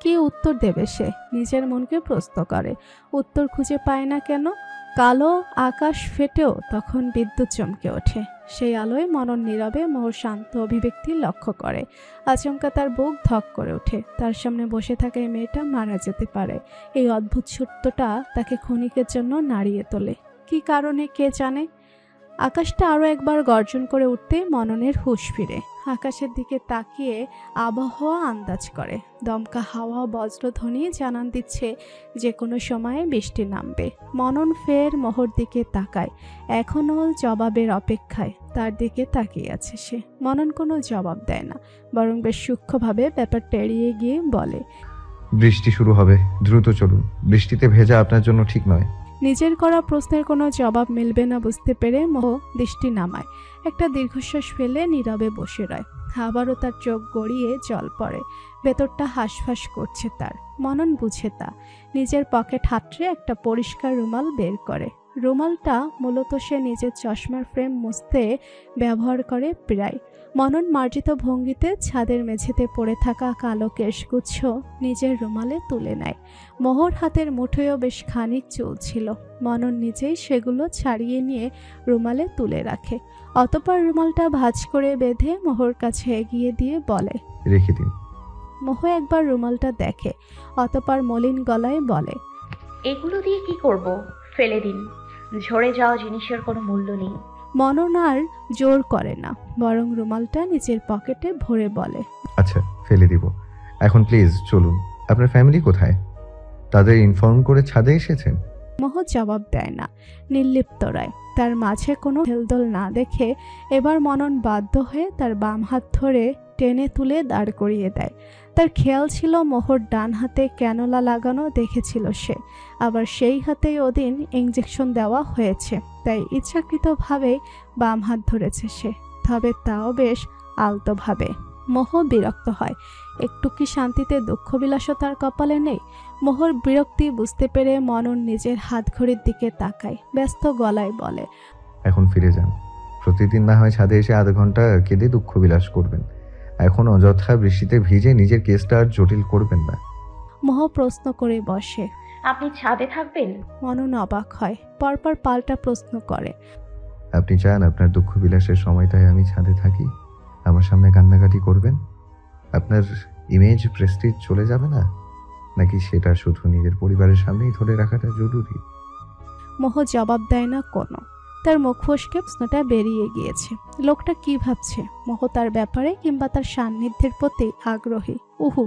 কি উত্তর দেবে সে? নিজের মনকে প্রশ্ন করে। উত্তর খুঁজে পায় না কেন? কালো আকাশ ফেটেও তখন বিদ্যুৎ চমকে ওঠে। সেই আলোয় মনন নীরবে মোহর শান্ত অভিব্যক্তি লক্ষ্য করে। আচমকা তার বুক ধক করে ওঠে। তার সামনে বসে থাকা এই মেয়েটা মারা যেতে পারে। এই অদ্ভুত সত্যটা তাকে ক্ষণিকের জন্য নাড়িয়ে তোলে। কি কারণে কে জানে? আকাশটা আরও একবার গর্জন করে উঠতে মননের হুঁশ ফিরে। আকাশের দিকে তাকিয়ে আবহাওয়া আন্দাজ করে। দমকা হাওয়া বজ্রধ্বনি জানান দিচ্ছে যে কোনো সময়ে বৃষ্টি নামবে। মনন ফের মোহর দিকে তাকায়, এখনও জবাবের অপেক্ষায়। তার দিকে তাকিয়ে আছে সে। মনন কোনো জবাব দেয় না, বরং বেশ সূক্ষ্মভাবে ব্যাপারটা এড়িয়ে গিয়ে বলে, বৃষ্টি শুরু হবে, দ্রুত চলুন। বৃষ্টিতে ভেজা আপনার জন্য ঠিক নয়। নিজের করা প্রশ্নের কোনো জবাব মিলবে না বুঝতে পেরে মোহ দৃষ্টি নামায়। একটা দীর্ঘশ্বাস ফেলে নীরবে বসে রয়। আবারও তার চোখ গড়িয়ে জল পড়ে। ভেতরটা হাঁসফাঁস করছে তার। মনন বুঝে তা। নিজের পকেট হাতড়ে একটা পরিষ্কার রুমাল বের করে। রুমালটা মূলত সে নিজের চশমার ফ্রেম মুছতে ব্যবহার করে প্রায়। মনন মার্জিত ভঙ্গিতে ছাদের মেঝেতে পড়ে থাকা কালো কেশগুচ্ছ নিজের রুমালে তুলে নেয়। মোহর হাতের মুঠোয়ও বেশ খানিক চুল ছিল। মনন নিজেই সেগুলো ছাড়িয়ে নিয়ে রুমালে তুলে রাখে। অতঃপর রুমালটা ভাঁজ করে বেঁধে মোহর কাছে এগিয়ে দিয়ে বলে, রেখে দিন। মোহ একবার রুমালটা দেখে, অতঃপর মলিন গলায় বলে, এগুলো দিয়ে কি করব? ফেলে দিন। ঝরে যাওয়া জিনিসের কোনো মূল্য নেই। মনন আর জোর করে না, বরং রুমালটা নিজের পকেটে ভরে বলে, আচ্ছা, ফেলে দিব। এখন প্লিজ চলুন। আপনার ফ্যামিলি কোথায়? তাদের ইনফর্ম করে ছাদে এসেছেন? মোহ জবাব দেয় না, নির্লিপ্ত রায়। তার মাঝে কোনো হেলদোল না দেখে এবার মনন বাধ্য হয়ে তার বাম হাত ধরে টেনে তুলে দাঁড় করিয়ে দেয়। তার খেয়াল ছিল মোহর ডান হাতে ক্যানোলা লাগানো দেখেছিল সে। আবার সেই হাতেই ওদিন ইঞ্জেকশন দেওয়া হয়েছে, তাই ইচ্ছাকৃতভাবে বাম হাত ধরেছে সে, তবে তাও বেশ আলতোভাবে। মোহ বিরক্ত হয়। একটু কি শান্তিতে দুঃখ বিলাসও তার কপালে নেই? মোহর বিরক্তি বুঝতে পেরে মনন নিজের হাত ঘড়ির দিকে তাকায়, ব্যস্ত গলায় বলে, এখন ফিরে যান। প্রতিদিন না হয় ছাদে এসে আধ ঘন্টা কেঁদে দুঃখ বিলাস করবেন। এখন অযথা বৃষ্টিতে ভিজে নিজের কেসটা আর জটিল করবেন না। মোহ প্রশ্ন করে বসে। আপনি ছাদে থাকবেন? মনন অবাক হয়, পরপর পাল্টা প্রশ্ন করে। আপনি চান আপনার দুঃখ বিলাসের সময়টায় আমি ছাদে থাকি, আমার সামনে কান্নাকাটি করবেন? আপনার ইমেজ প্রেস্টিজ চলে যাবে না, নাকি সেটা শুধু নিজের পরিবারের সামনেই ধরে রাখাটা জরুরি? মোহ জবাব দেয় না কোনো। তার মুখ ফসকে প্রশ্নটা বেরিয়ে গিয়েছে। লোকটা কি ভাবছে? মোহ তার ব্যাপারে কিংবা তার সান্নিধ্যের প্রতি আগ্রহী? উহু,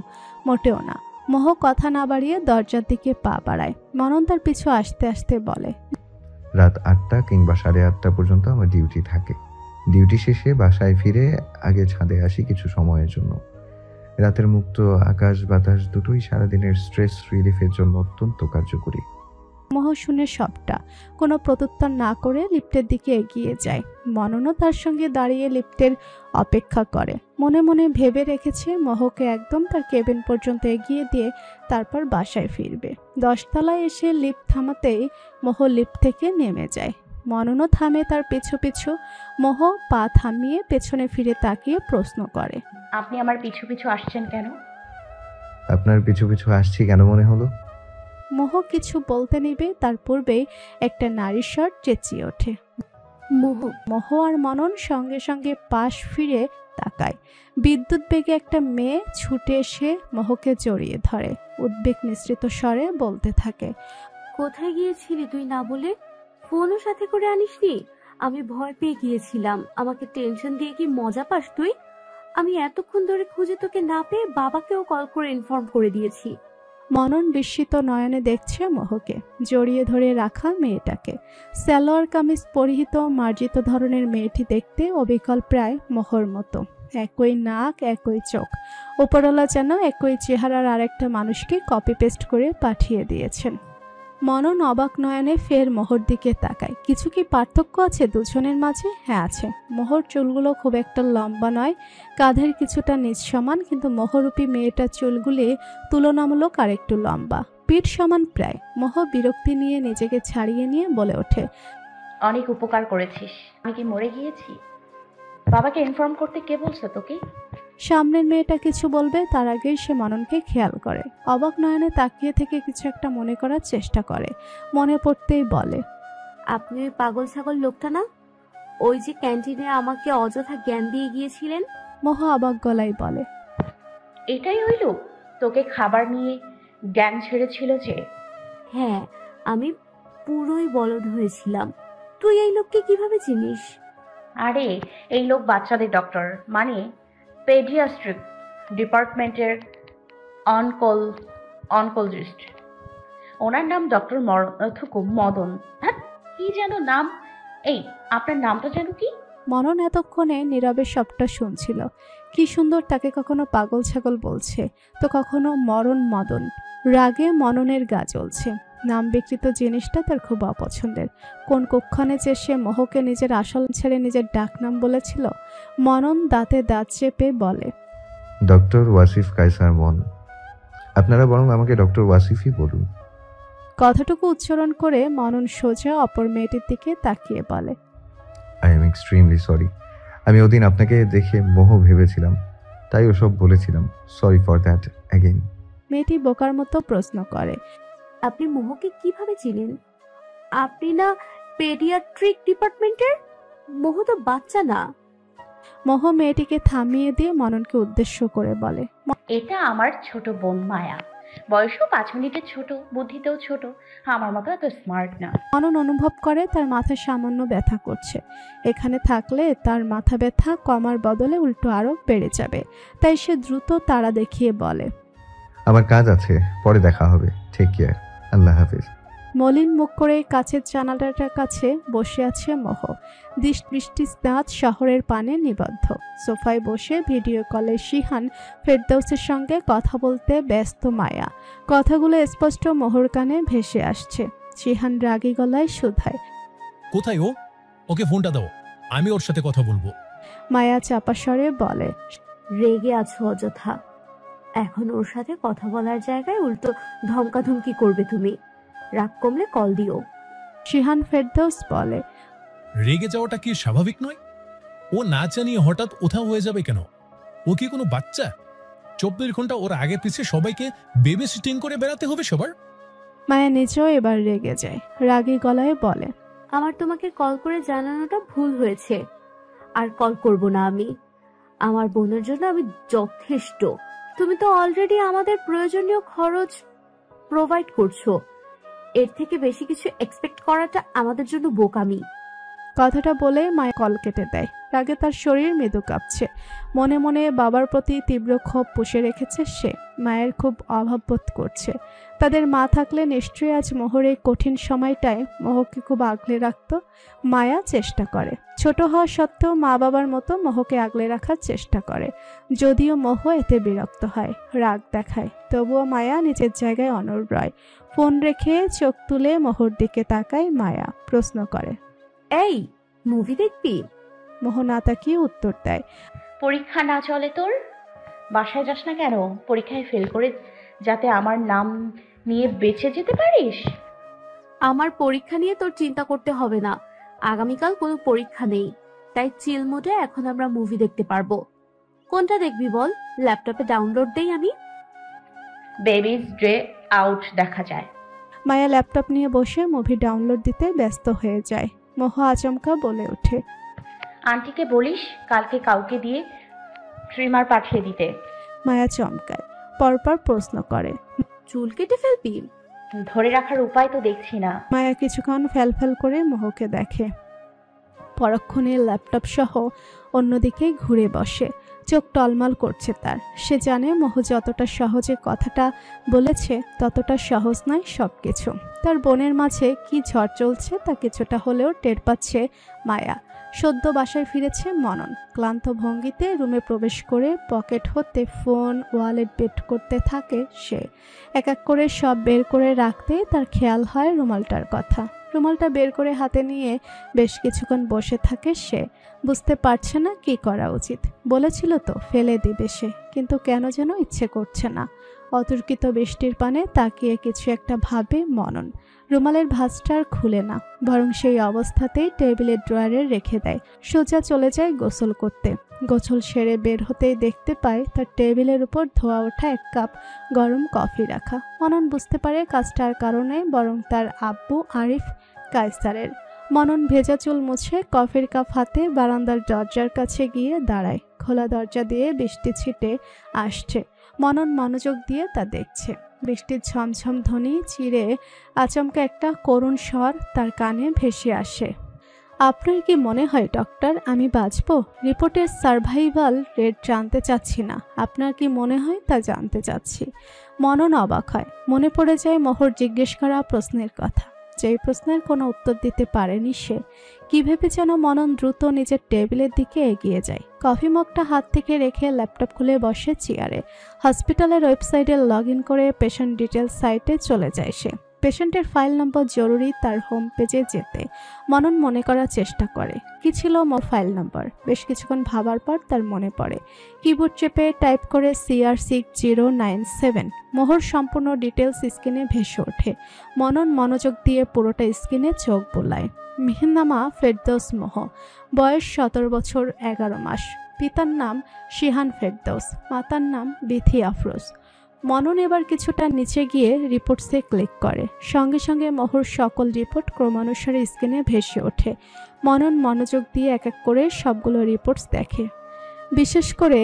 মোটেও না। মোহ কথা না বাড়িয়ে দরজার দিকে পা বাড়ায়। মনন তার পিছু আসতে আসতে বলে, রাত 8টা কিংবা 8:30 পর্যন্ত আমার ডিউটি থাকে। ডিউটি শেষে বাসায় ফিরে আগে ছাদে আসি কিছু সময়ের জন্য। রাতের মুক্ত আকাশ বাতাস দুটোই সারাদিনের স্ট্রেস রিলিফের জন্য অত্যন্ত কার্যকরী। মোহ শুনে সবটা। কোনো প্রত্যুত্তর না করে লিফটের দিকে এগিয়ে যায়। মননও তার সঙ্গে দাঁড়িয়ে লিফটের অপেক্ষা করে। মনে মনে ভেবে রেখেছে মোহকে একদম তার কেবিন পর্যন্ত এগিয়ে দিয়ে তারপর বাসায় ফিরবে। 10 তলায় এসে লিফট থামাতেই মোহ লিফট থেকে নেমে যায়। মননও থামে তার পিছু পিছু। মোহ পা থামিয়ে পেছনে ফিরে তাকিয়ে প্রশ্ন করে, আপনি আমার পিছু পিছু আসছেন কেন? আপনার পিছু পিছু আসছি কেন মনে হলো? মোহ কিছু বলতে নিবে তার পূর্বেই একটা নারীর স্বর চেঁচিয়ে ওঠে। মোহ আর মনন সঙ্গে সঙ্গে পাশ ফিরে তাকায়। বিদ্যুৎ বেগে একটা মেয়ে ছুটে এসে মোহকে জড়িয়ে ধরে। উদ্বেগ মিশ্রিত স্বরে বলতে থাকে, কোথায় গিয়েছিলি তুই না বলে? ফোনও সাথে করে আনিসনি? আমি ভয় পেয়ে গিয়েছিলাম। আমাকে টেনশন দিয়ে কি মজা পাস তুই? আমি এতক্ষণ ধরে খুঁজে তোকে না পেয়ে বাবাকেও কল করে ইনফর্ম করে দিয়েছি। মনন বিস্মিত নয়নে দেখছে মোহকে, জড়িয়ে ধরে রাখা মেয়েটাকে। সালোয়ার কামিজ পরিহিত মার্জিত ধরনের মেয়েটি দেখতে অবিকল প্রায় মোহর মতো। একই নাক, একই চোখ। উপরওয়ালা যেন একই চেহারার আরেকটা মানুষকে কপি পেস্ট করে পাঠিয়ে দিয়েছেন। মনন অবাক নয়নে ফের মোহর দিকে তাকায়। কিছু কি পার্থক্য আছে দুজনের মাঝে? হ্যাঁ আছে। মোহর চুলগুলো খুব একটা লম্বা নয়, কাঁধের কিছুটা নিচ সমান, কিন্তু মোহরূপী মেয়েটার চুলগুলি তুলনামূলক আর একটু লম্বা, পিঠ সমান প্রায়। মোহ বিরক্তি নিয়ে নিজেকে ছাড়িয়ে নিয়ে বলে ওঠে, অনেক উপকার করেছিস। আমি কি মরে গিয়েছি? বাবাকে ইনফর্ম করতে কে বলছে তোকে? সামনের মেয়েটা কিছু বলবে তার আগেই সে মননকে খেয়াল করে। অবাক নয়নে তাকিয়ে থেকে কিছু একটা মনে করার চেষ্টা করে। মনে পড়তেই বলে, আপনি ওই পাগল ছাগল লোকটা না, ওই যে ক্যান্টিনে আমাকে অযথা জ্ঞান দিয়ে গিয়েছিলেন? মোহ অবাক গলায় বলে, এটাই ওই লোক তোকে খাবার নিয়ে জ্ঞান ছেড়েছিল যে? হ্যাঁ, আমি পুরোই বলদ হয়েছিলাম। তুই এই লোককে কিভাবে চিনিস? আরে এই লোক বাচ্চাদের ডক্টর, মানে পেডিয়াট্রিক ডিপার্টমেন্টের অনকোলজিস্ট। ওনার নাম ডক্টর মদন। হ্যাঁ, কি যেন নাম? এই আপনার নামটা যেন কি? মনন এতক্ষণে নীরবে সবটা শুনছিল। কি সুন্দর তাকে কখনো পাগল ছাগল বলছে, তো কখনো মরণ মদন। রাগে মননের গা জ্বলছে। নাম বিকৃত জিনিসটা তার খুব অপছন্দের। কোন কক্ষণে যে সে মোহকে নিজের আসল ছেড়ে নিজের ডাকনাম বলেছিল। মনন দাঁতে দাঁত চেপে বলে, ডক্টর ওয়াসিফ কায়সার মন। আপনারা বরং আমাকে ডক্টর ওয়াসিফই বলুন। কথাটুকু উচ্চারণ করে মনন সোজা অপর মেয়েটির দিকে তাকিয়ে বলে, আই এম এক্সট্রিমলি সরি। আমি ওদিন আপনাকে দেখে মোহ ভেবেছিলাম, তাই ওসব বলেছিলাম। Sorry for that again. মেয়েটি বোকার মতো প্রশ্ন করে, আপনি মোহকে কিভাবে চিনেন? আপনি না পেডিয়াট্রিক ডিপার্টমেন্টের? মোহ তো বাচ্চা না। মোহ মেয়েটিকে থামিয়ে দিয়ে মননকে উদ্দেশ্য করে বলে, এটা আমার ছোট বোন মায়া। বয়সও 5 মিনিটের ছোট, বুদ্ধিতেও ছোট। আমার মতো এত স্মার্ট না। মনন অনুভব করে তার মাথা সামান্য ব্যথা করছে। এখানে থাকলে তার মাথা ব্যথা কমার বদলে উল্টো আরো বেড়ে যাবে। তাই সে দ্রুত তাড়া দেখিয়ে বলে, আমার কাজ আছে, পরে দেখা হবে। টেক কেয়ার, আল্লাহ হাফিজ। মলিন মুখ করে কাছের জানালাটার কাছে বসে আছে মোহ। বৃষ্টি স্নাত শহরের পানে নিবদ্ধ। সোফায় বসে ভিডিও কলে শিহান ফেরদৌসের সঙ্গে কথা বলতে ব্যস্ত মায়া। কথাগুলো স্পষ্ট মোহর কানে ভেসে আসছে। শিহান রাগী গলায় শুধায়, কোথায় ও? ওকে ফোনটা দাও, আমি ওর সাথে কথা বলবো। মায়া চাপা স্বরে বলে, রেগে আছো অযথা। এখন ওর সাথে কথা বলার জায়গায় উল্টো ধমকাধমকি করবে তুমি। রাগ কমলে কল দিও। শিহান ফেরদৌস বলে, রেগে যাওয়াটা কি স্বাভাবিক নয়? ও না জানিয়ে হঠাৎ উধাও হয়ে যাবে কেন? ও কি কোনো বাচ্চা? 24 ঘন্টা ওর আগে পিছে সবাইকে বেবি সিটিং করে বেড়াতে হবে সবার? মায়া নিজেও এবার রেগে যায়, রাগী গলায় বলে, আমার তোমাকে কল করে জানানোটা ভুল হয়েছে, আর কল করব না আমি। আমার বোনের জন্য আমি যথেষ্ট। তুমি তো অলরেডি আমাদের প্রয়োজনীয় খরচ প্রোভাইড করছো, এর থেকে বেশি কিছু এক্সপেক্ট করাটা আমাদের জন্য বোকামি। কথাটা বলে মায়া কল কেটে দেয়। রাগে তার শরীর মৃদু কাঁপছে। মনে মনে বাবার প্রতি তীব্র ক্ষোভ পুষে রেখেছে সে। মায়ের খুব অভাব বোধ করছে। তাদের মা থাকলে নিশ্চয়ই আজ মোহর এই কঠিন সময়টায় মোহকে খুব আগলে রাখত। মায়া চেষ্টা করে, ছোট হওয়া সত্ত্বেও মা বাবার মতো মোহকে আগলে রাখার চেষ্টা করে। যদিও মোহ এতে বিরক্ত হয়, রাগ দেখায়, তবুও মায়া নিজের জায়গায় অনড় রয়। ফোন রেখে চোখ তুলে মোহর দিকে তাকায় মায়া, প্রশ্ন করে, এই মুভি দেখবি? মোহ না তাকিয়ে উত্তর দেয়, পরীক্ষা না চলে তোর? বাসায় যাস না কেন? পরীক্ষায় ফেল করে যাতে আমার নাম নিয়ে বেঁচে যেতে পারিস। আমার পরীক্ষা নিয়ে তোর চিন্তা করতে হবে না, আগামীকাল কোনো পরীক্ষা নেই, তাই চিল মোডে এখন আমরা মুভি দেখতে পারবো। কোনটা দেখবি বল, ল্যাপটপে ডাউনলোড দেই আমি। বেবিজ ডে আউট দেখা যায়। মায়া ল্যাপটপ নিয়ে বসে মুভি ডাউনলোড দিতে ব্যস্ত হয়ে যায়। মোহ আচমকা বলে ওঠে, আন্টিকে বলিস কালকে কাউকে দিয়ে ট্রিমার পাঠিয়ে দিতে। মায়া চমকায়, পরপর প্রশ্ন করে, চুল কেটে ফেলবি? ধরে রাখার উপায় তো দেখছি না। মায়া কিছুক্ষণ ফ্যালফ্যাল করে মোহকে দেখে, পরক্ষণে ল্যাপটপ সহ অন্যদিকে ঘুরে বসে। চোখ টলমল করছে তার। সে জানে মোহ যতটা সহজে কথাটা বলেছে ততটা সহজ নয় সবকিছু। তার বোনের মাঝে কি ঝড় চলছে তা কিছুটা হলেও টের পাচ্ছে মায়া। সদ্য বাসায় ফিরেছে মনন। ক্লান্ত ভঙ্গিতে রুমে প্রবেশ করে পকেট হতে ফোন, ওয়ালেট বের করতে থাকে সে। এক এক করে সব বের করে রাখতে তার খেয়াল হয় রুমালটার কথা। রুমালটা বের করে হাতে নিয়ে বেশ কিছুক্ষণ বসে থাকে সে। বুঝতে পারছে না কি করা উচিত। বলেছিল তো ফেলে দিবে সে, কিন্তু কেন যেন ইচ্ছে করছে না। অতর্কিত বৃষ্টির পানে তাকিয়ে কিছু একটা ভাবে মনন। রুমালের ভাঁজটা আর খুলে না, বরং সেই অবস্থাতেই টেবিলের ড্রয়ারে রেখে দেয়। সোজা চলে যায় গোসল করতে। গোসল সেরে বের হতেই দেখতে পায় তার টেবিলের উপর ধোয়া ওঠা এক কাপ গরম কফি রাখা। মনন বুঝতে পারে কাজটার কারণে বরং তার আব্বু আরিফ কায়সারের। মনন ভেজা চুল মুছে কফির কাপ হাতে বারান্দার দরজার কাছে গিয়ে দাঁড়ায়। খোলা দরজা দিয়ে বৃষ্টি ছিটে আসছে। মনন মনোযোগ দিয়ে তা দেখছে। বৃষ্টির ঝমঝম ধ্বনি চিরে আচমকা একটা করুণ স্বর তার কানে ভেসে আসে। আপনার কি মনে হয় ডক্টর আমি বাঁচবো? রিপোর্টের সার্ভাইভাল রেট জানতে চাচ্ছি না, আপনার কি মনে হয় তা জানতে চাচ্ছি। মনন অবাক হয়। মনে পড়ে যায় মোহর জিজ্ঞেস করা প্রশ্নের কথা, যেই প্রশ্নের কোনো উত্তর দিতে পারেনি সে। কি ভেবে যেন মনন দ্রুত নিজের টেবিলের দিকে এগিয়ে যায়। কফি মগটা হাত থেকে রেখে ল্যাপটপ খুলে বসে চেয়ারে। হসপিটালের ওয়েবসাইটে লগ ইন করে পেশেন্ট ডিটেলস সাইটে চলে যায় সে। পেশেন্টের ফাইল নম্বর জরুরি তার হোম পেজে যেতে। মনন মনে করার চেষ্টা করে কি ছিল মোর ফাইল নম্বর। বেশ কিছুক্ষণ ভাবার পর তার মনে পড়ে। কিবোর্ড চেপে টাইপ করে CR6097। মোহর সম্পূর্ণ ডিটেলস স্ক্রিনে ভেসে ওঠে। মনন মনোযোগ দিয়ে পুরোটা স্ক্রিনে চোখ বোলায়। মেহেন্নামা ফেরদৌস মোহ, বয়স 17 বছর 11 মাস। পিতার নাম শিহান ফেরদৌস, মাতার নাম বিথি আফরোজ। মনন এবার কিছুটা নিচে গিয়ে রিপোর্টসে ক্লিক করে। সঙ্গে সঙ্গে মোহর সকল রিপোর্ট ক্রমানুসারে স্ক্রিনে ভেসে ওঠে। মনন মনোযোগ দিয়ে এক এক করে সবগুলো রিপোর্টস দেখে। বিশেষ করে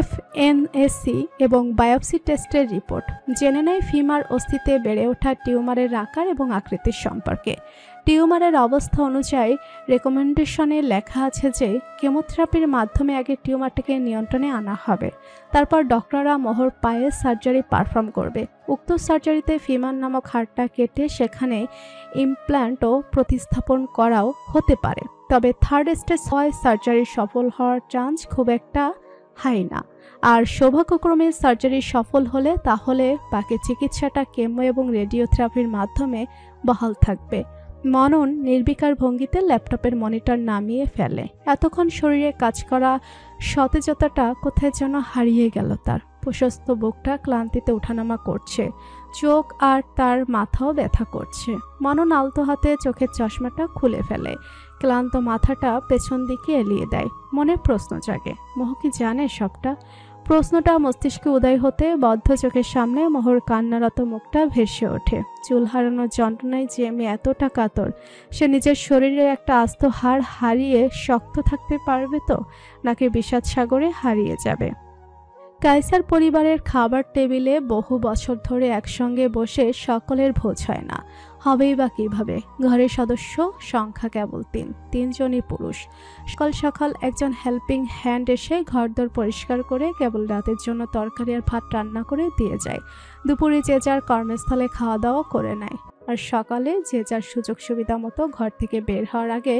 FNAC এবং বায়োপসি টেস্টের রিপোর্ট। জেনে নেয় ফিমার অস্থিতে বেড়ে ওঠা টিউমারের আকার এবং আকৃতির সম্পর্কে। টিউমারের অবস্থা অনুযায়ী রেকমেন্ডেশনে লেখা আছে যে কেমোথেরাপির মাধ্যমে আগে টিউমারটাকে নিয়ন্ত্রণে আনা হবে। তারপর ডক্টররা মোহর পায়ে সার্জারি পারফর্ম করবে। উক্ত সার্জারিতে ফিমার নামক হাড়টা কেটে সেখানে ইমপ্ল্যান্টও প্রতিস্থাপন করাও হতে পারে। তবে থার্ড স্টেজ হয় সার্জারি সফল হওয়ার চান্স খুব একটা হাই না। আর সৌভাগ্যক্রমে সার্জারি সফল হলে তাহলে বাকি চিকিৎসাটা কেমো এবং রেডিওথেরাপির মাধ্যমে বহাল থাকবে। মনন নির্বিকার ভঙ্গিতে ল্যাপটপের মনিটর নামিয়ে ফেলে। এতক্ষণ শরীরে কাজ করা সতেজতাটা কোথায় যেন হারিয়ে গেল তার। প্রশস্ত বুকটা ক্লান্তিতে ওঠানামা করছে। চোখ আর তার মাথাও ব্যথা করছে। মনন আলতো হাতে চোখের চশমাটা খুলে ফেলে। ক্লান্ত মাথাটা পেছন দিকে এলিয়ে দেয়। মনে প্রশ্ন জাগে, মোহ কি জানে সবটা? প্রশ্নটা মস্তিষ্কে উদয় হতে বদ্ধ চোখের সামনে মোহর কান্নারত মুখটা ভেসে ওঠে। চুল হারানোর যন্ত্রণায় যে মেয়ে এতটা কাতর, সে নিজের শরীরের একটা আস্ত হাড় হারিয়ে শক্ত থাকতে পারবে তো, নাকি বিষাদ সাগরে হারিয়ে যাবে? কায়সার পরিবারের খাবার টেবিলে বহু বছর ধরে একসঙ্গে বসে সকলের ভোজ হয় না, হবেই বা কিভাবে? ঘরের সদস্য সংখ্যা কেবল তিনজনই পুরুষ। সকাল সকাল একজন হেল্পিং হ্যান্ড এসে ঘরদোর পরিষ্কার করে কেবল রাতের জন্য তরকারি আর ভাত রান্না করে দিয়ে যায়। দুপুরে যে যার কর্মস্থলে খাওয়া দাওয়া করে নেয়, আর সকালে যে যার সুযোগ সুবিধা মতো ঘর থেকে বের হওয়ার আগে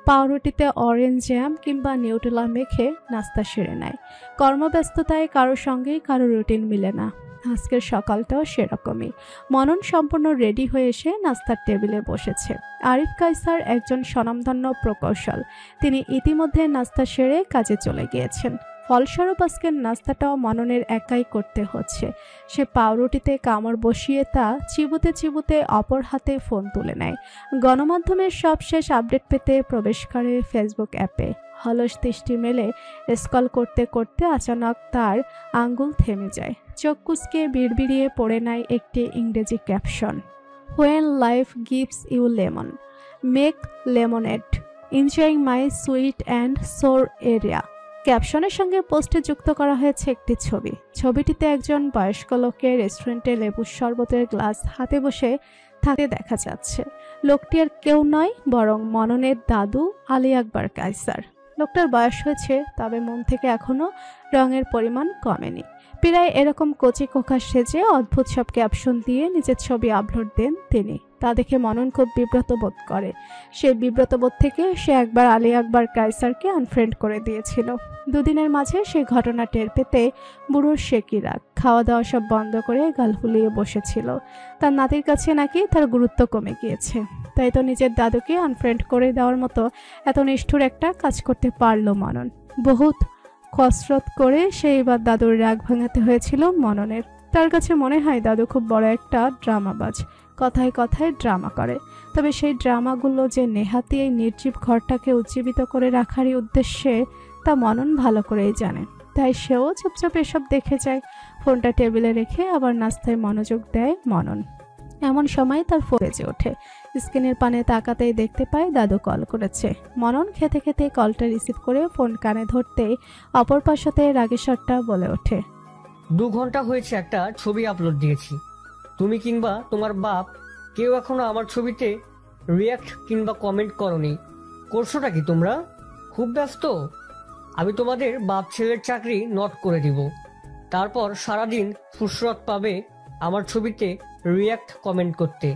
পাউরুটিতে অরেঞ্জ জ্যাম কিংবা নিউটেলা মেখে নাস্তা সেরে নেয়। কর্মব্যস্ততায় কারোর সঙ্গেই কারো রুটিন মিলে না। আজকের সকালটাও সেরকমই। মনন সম্পূর্ণ রেডি হয়ে এসে নাস্তার টেবিলে বসেছে। আরিফ কায়সার একজন স্বনামধন্য প্রকৌশল। তিনি ইতিমধ্যে নাস্তা সেরে কাজে চলে গিয়েছেন। ফলস্বরূপ আজকের নাস্তাটাও মননের একাই করতে হচ্ছে। সে পাউরুটিতে কামড় বসিয়ে তা চিবুতে চিবুতে অপর হাতে ফোন তুলে নেয়। গণমাধ্যমের সবশেষ আপডেট পেতে প্রবেশ করে ফেসবুক অ্যাপে। হলস দৃষ্টি মেলে স্ক্রল করতে করতে আচানক তার আঙ্গুল থেমে যায়। চোখ কুঁচকে বিড়বিড়িয়ে পড়ে নেয় একটি ইংরেজি caption, when life gives you lemon, make lemonade, enjoying my sweet and sour area. ক্যাপশনের সঙ্গে পোস্টে যুক্ত করা হয়েছে একটি ছবি। ছবিটিতে একজন বয়স্ক লোককে রেস্টুরেন্টে লেবুর শরবতের গ্লাস হাতে বসে থাকতে দেখা যাচ্ছে। লোকটি আর কেউ নয়, বরং মননের দাদু আলী আকবর কায়সার। লোকটার বয়স হয়েছে, তবে মন থেকে এখনো রঙের পরিমাণ কমেনি। প্রায় এরকম কচি কোকা সেজে অদ্ভুত সব ক্যাপশন দিয়ে নিজের ছবি আপলোড দেন তিনি। তা দেখে মনন খুব বিব্রত বোধ করে। সেই বিব্রত বোধ থেকে সে একবার আলী আকবর কায়সারকে আনফ্রেন্ড করে দিয়েছিল। দুদিনের মাঝে সেই ঘটনা টের পেতে বুড়োর শেকি রাগ, খাওয়া দাওয়া সব বন্ধ করে গাল ফুলিয়ে বসেছিল। তার নাতির কাছে নাকি তার গুরুত্ব কমে গিয়েছে, তাই তো নিজের দাদুকে আনফ্রেন্ড করে দেওয়ার মতো এত নিষ্ঠুর একটা কাজ করতে পারল মনন। বহুত কসরত করে সেইবার দাদুর রাগ ভাঙাতে হয়েছিল মননের। তার কাছে মনে হয় দাদু খুব বড় একটা ড্রামাবাজ, কথায় কথায় ড্রামা করে। তবে সেই ড্রামাগুলো যে নেহাতি এই নির্জীব ঘরটাকে উজ্জীবিত করে রাখারই উদ্দেশ্যে, তা মনন ভালো করেই জানে। তাই সেও চুপচাপ এসব দেখে যায়। ফোনটা টেবিলে রেখে আবার নাস্তায় মনোযোগ দেয় মনন। এমন সময় তার ফোন বেজে ওঠে। স্ক্রিনের পানে তাকাতেই দেখতে পায় দাদু কল করেছে। মনন খেতে খেতে কলটা রিসিভ করে ফোন কানে ধরতেই অপর পাশে রাগেশ্বরটা বলে ওঠে, 2 ঘন্টা হয়েছে একটা ছবি আপলোড দিয়েছি। তুমি কিংবা তোমার বাপ কেউ এখনো আমার ছবিতে রিয়াক্ট কিংবা কমেন্ট করনি। করছোটা কি তোমরা? খুব ব্যস্ত? আমি তোমাদের বাপ ছেলের চাকরি নট করে দিব। তারপর সারাদিন ফুরসত পাবে আমার ছবিতে রিয়াক্ট কমেন্ট করতে।